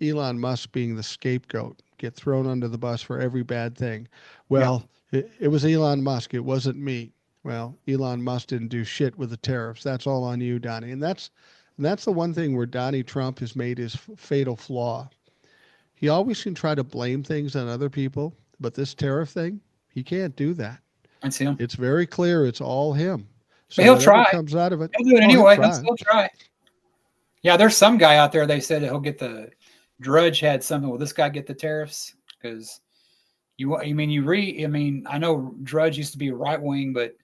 Elon Musk being the scapegoat, get thrown under the bus for every bad thing. Yeah. Well, it was Elon Musk. It wasn't me. Well, Elon Musk didn't do shit with the tariffs. That's all on you, Donnie. And that's the one thing where Donnie Trump has made his fatal flaw. He always can try to blame things on other people, but this tariff thing, he can't do that. That's him. It's very clear it's all him. But So he'll whatever try. comes out of it, He'll do it oh, he'll anyway. He'll try. still try. Yeah, there's some guy out there. They said he'll get the Drudge had something. Will this guy get the tariffs? Because I mean, I know Drudge used to be right wing, but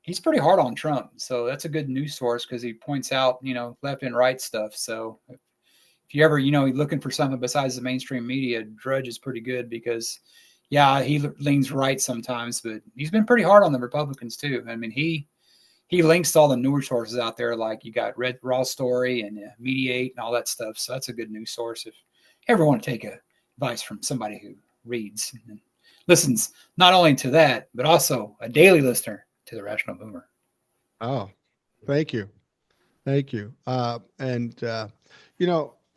he's pretty hard on Trump. So that's a good news source because he points out, left and right stuff. So if you ever, looking for something besides the mainstream media, Drudge is pretty good because, yeah, he leans right sometimes, but he's been pretty hard on the Republicans too. I mean, he links to all the news sources out there, like you got Red Raw Story and Mediate and all that stuff. So that's a good news source if you ever want to take advice from somebody who reads and listens not only to that, but also a daily listener to the Rational Boomer. Oh, thank you. Thank you.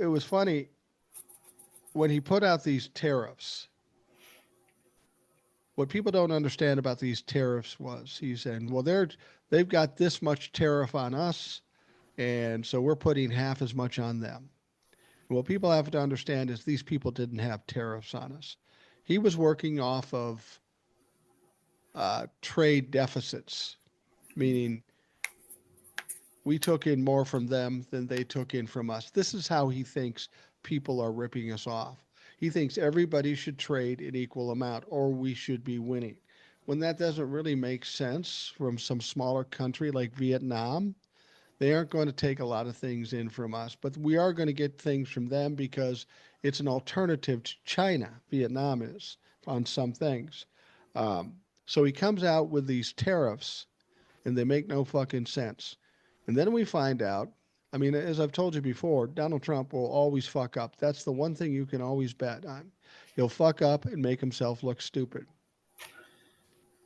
It was funny when he put out these tariffs. What people don't understand about these tariffs was he's saying, well, they've got this much tariff on us, and so we're putting half as much on them. What people have to understand is these people didn't have tariffs on us. He was working off of trade deficits, meaning we took in more from them than they took in from us. This is how he thinks people are ripping us off. He thinks everybody should trade an equal amount or we should be winning. When that doesn't really make sense from some smaller country like Vietnam, they aren't going to take a lot of things in from us, but we are going to get things from them because it's an alternative to China. Vietnam is on some things. So he comes out with these tariffs and they make no fucking sense. And then we find out, I mean, as I've told you before, Donald Trump will always fuck up. That's the one thing you can always bet on. He'll fuck up and make himself look stupid.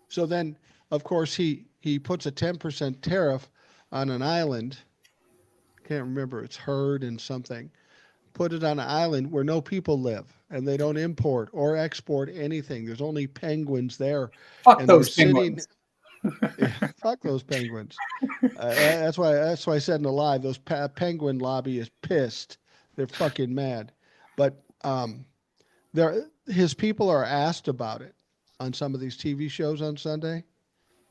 So then, of course, he puts a 10% tariff on an island. Can't remember, it's Heard and something. Put it on an island where no people live and they don't import or export anything. There's only penguins there. Fuck And they're those sitting, penguins. yeah, fuck those penguins. That's why I said in the live, those penguin lobby is pissed. They're fucking mad. But his people are asked about it on some of these TV shows on Sunday.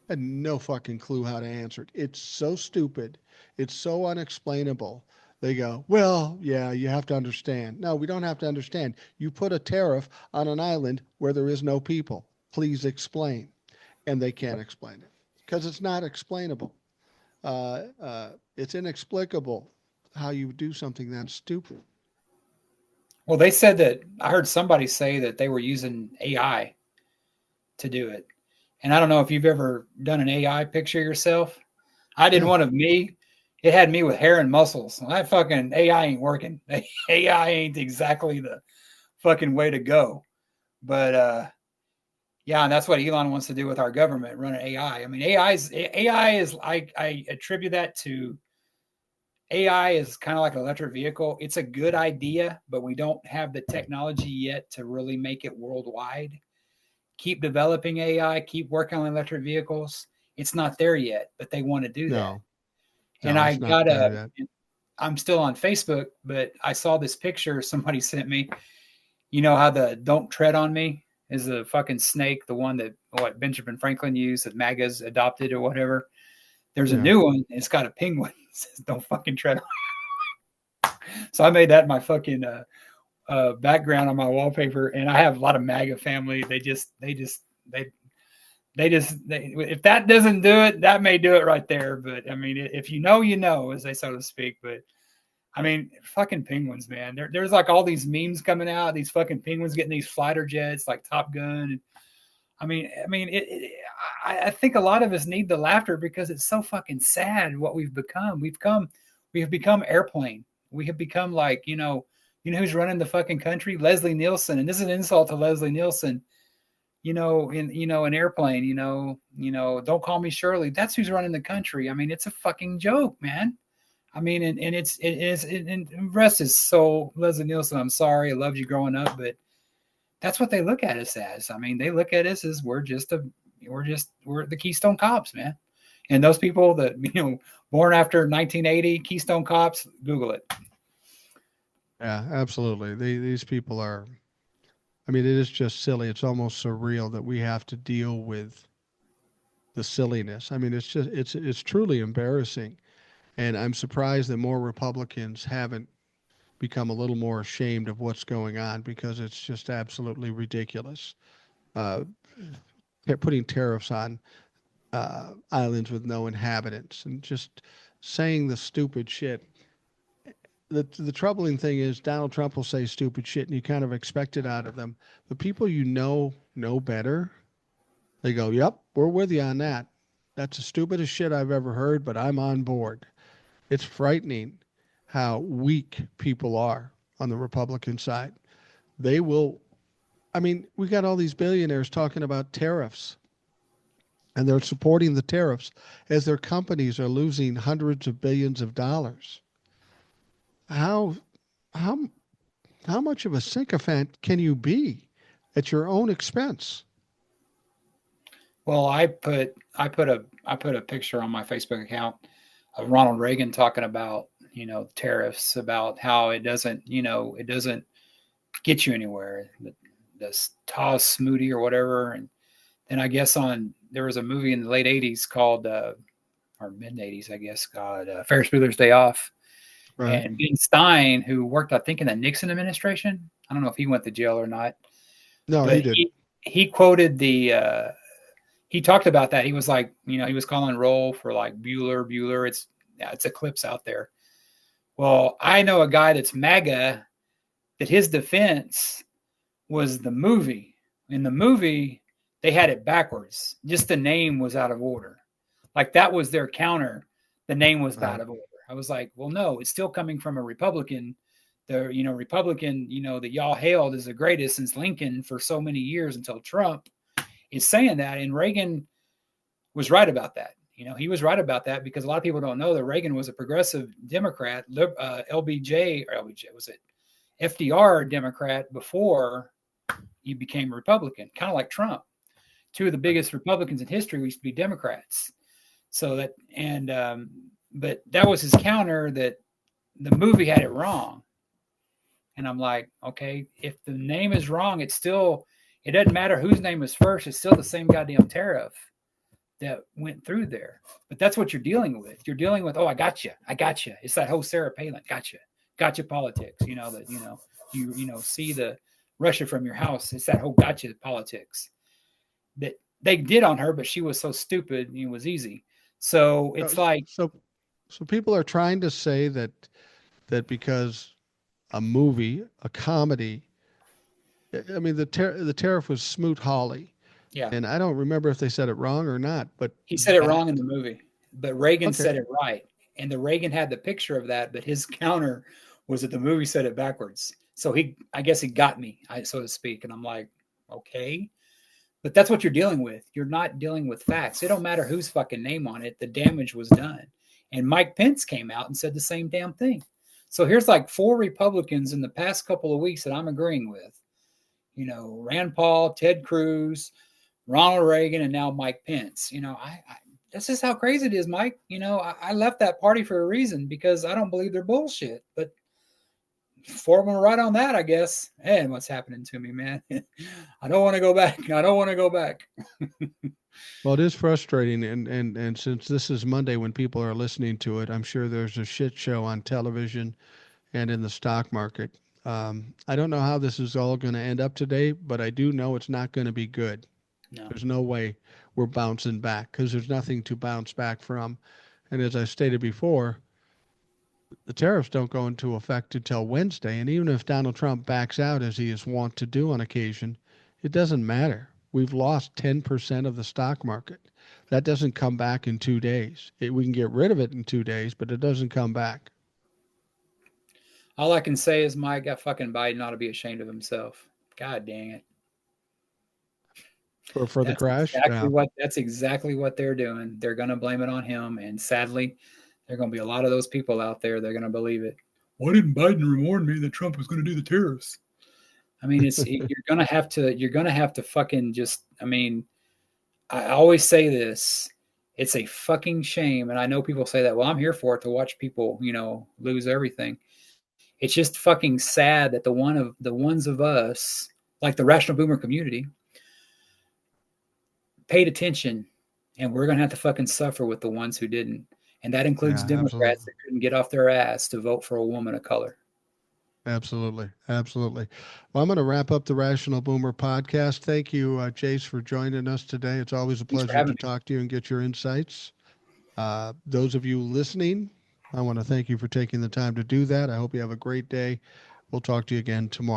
I had no fucking clue how to answer it. It's so stupid. It's so unexplainable. They go, well, yeah, you have to understand. No, we don't have to understand. You put a tariff on an island where there is no people. Please explain. And they can't explain it because it's not explainable. It's inexplicable how you do something that stupid. Well, they said that I heard somebody say that they were using AI to do it. And I don't know if you've ever done an AI picture yourself. I did Yeah. one of me. It had me with hair and muscles. That fucking AI ain't working. AI ain't exactly the fucking way to go. But yeah, and that's what Elon wants to do with our government, run an AI. I mean, AI is I attribute that to AI is kind of like an electric vehicle. It's a good idea, but we don't have the technology yet to really make it worldwide. Keep developing AI, keep working on electric vehicles. It's not there yet, but they want to do that. No, And no, I it's not got there yet. I'm still on Facebook, but I saw this picture somebody sent me. You know how the "Don't Tread on Me" is the fucking snake, the one that what Benjamin Franklin used, that MAGA's adopted or whatever. There's a Yeah. new one. And it's got a penguin. It says, "Don't fucking tread on." So I made that my fucking background on my wallpaper, and I have a lot of MAGA family. They if that doesn't do it, that may do it right there. But I mean, if you know, you know, as they so to speak. But I mean, fucking penguins, man. There's like all these memes coming out. These fucking penguins getting these fighter jets like Top Gun. And I think a lot of us need the laughter because it's so fucking sad what we've become. We have become airplane. We have become like who's running the fucking country? Leslie Nielsen, and this is an insult to Leslie Nielsen. In an airplane. Don't call me Shirley. That's who's running the country. I mean, it's a fucking joke, man. I mean, and rest his soul, Leslie Nielsen. I'm sorry, I loved you growing up, but that's what they look at us as. I mean, they look at us as we're the Keystone Cops, man. And those people that born after 1980, Keystone Cops, Google it. Yeah, absolutely. These people are, I mean, it is just silly. It's almost surreal that we have to deal with the silliness. I mean, it's truly embarrassing, and I'm surprised that more Republicans haven't become a little more ashamed of what's going on because it's just absolutely ridiculous. Uh, Putting tariffs on islands with no inhabitants and just saying the stupid shit. The troubling thing is Donald Trump will say stupid shit and you kind of expect it out of them. The people you know better. They go, "Yep, we're with you on that. That's the stupidest shit I've ever heard, but I'm on board." It's frightening how weak people are on the Republican side. They will. I mean, we got all these billionaires talking about tariffs, and they're supporting the tariffs as their companies are losing hundreds of billions of dollars. How how how much of a sycophant can you be at your own expense? Well, I put a picture on my Facebook account of Ronald Reagan talking about, tariffs, about how it doesn't get you anywhere. This Toss smoothie or whatever. And then I guess there was a movie in the late 80s called, or mid 80s, I guess, called Ferris Bueller's Day Off. Right. And Ben Stein, who worked, I think, in the Nixon administration, I don't know if he went to jail or not, No, he but didn't. he quoted he talked about that. He was like, he was calling roll for like Bueller. It's eclipse out there. Well, I know a guy that's MAGA that his defense was the movie. In the movie, they had it backwards. Just the name was out of order. Like that was their counter. The name was out Right. of order. I was like, well, no, it's still coming from a Republican. The Republican, that y'all hailed as the greatest since Lincoln for so many years until Trump is saying that. And Reagan was right about that. He was right about that because a lot of people don't know that Reagan was a progressive Democrat, LBJ was it FDR Democrat before he became a Republican, kind of like Trump. Two of the biggest Republicans in history used to be Democrats. So that but that was his counter that the movie had it wrong. And I'm like, okay, if the name is wrong, it doesn't matter whose name is first. It's still the same goddamn tariff that went through there. But that's what you're dealing with. You're dealing with, oh, I got you. It's that whole Sarah Palin, gotcha politics. You see the Russia from your house. It's that whole gotcha politics that they did on her, but she was so stupid. It was easy. So So, it's like, so, so people are trying to say that because a movie, a comedy, I mean, the tariff was Smoot Hawley, yeah, and I don't remember if they said it wrong or not, but he said it that wrong in the movie, but Reagan okay, said it right. And the Reagan had the picture of that, but his counter was that the movie said it backwards. So I guess he got me, so to speak. And I'm like, okay, but that's what you're dealing with. You're not dealing with facts. It don't matter whose fucking name on it. The damage was done. And Mike Pence came out and said the same damn thing. So here's like 4 Republicans in the past couple of weeks that I'm agreeing with. Rand Paul, Ted Cruz, Ronald Reagan, and now Mike Pence. This is how crazy it is, Mike. I left that party for a reason because I don't believe they're bullshit. But 4 of them are right on that, I guess. And what's happening to me, man? I don't want to go back. I don't want to go back. well, it is frustrating, and since this is Monday when people are listening to it, I'm sure there's a shit show on television and in the stock market. I don't know how this is all going to end up today, but I do know it's not going to be good. No. There's no way we're bouncing back because there's nothing to bounce back from. And as I stated before, the tariffs don't go into effect until Wednesday. And even if Donald Trump backs out, as he is wont to do on occasion, it doesn't matter. We've lost 10% of the stock market. That doesn't come back in 2 days. We can get rid of it in 2 days, but it doesn't come back. All I can say is Mike got fucking Biden ought to be ashamed of himself. God dang it. For the crash, yeah. That's exactly what they're doing. They're gonna blame it on him. And sadly, there are gonna be a lot of those people out there that are gonna believe it. Why didn't Biden warn me that Trump was gonna do the tariffs? I mean, you're gonna have to fucking just, I mean, I always say this. It's a fucking shame. And I know people say that, well, I'm here for it to watch people, lose everything. It's just fucking sad that the ones of us, like the rational boomer community, paid attention and we're going to have to fucking suffer with the ones who didn't. And that includes Yeah, Democrats absolutely. that couldn't get off their ass to vote for a woman of color. Absolutely. Absolutely. Well, I'm going to wrap up the Rational Boomer podcast. Thank you, Jace, for joining us today. It's always a Thanks for pleasure having to me. talk to you and get your insights. Those of you listening, I want to thank you for taking the time to do that. I hope you have a great day. We'll talk to you again tomorrow.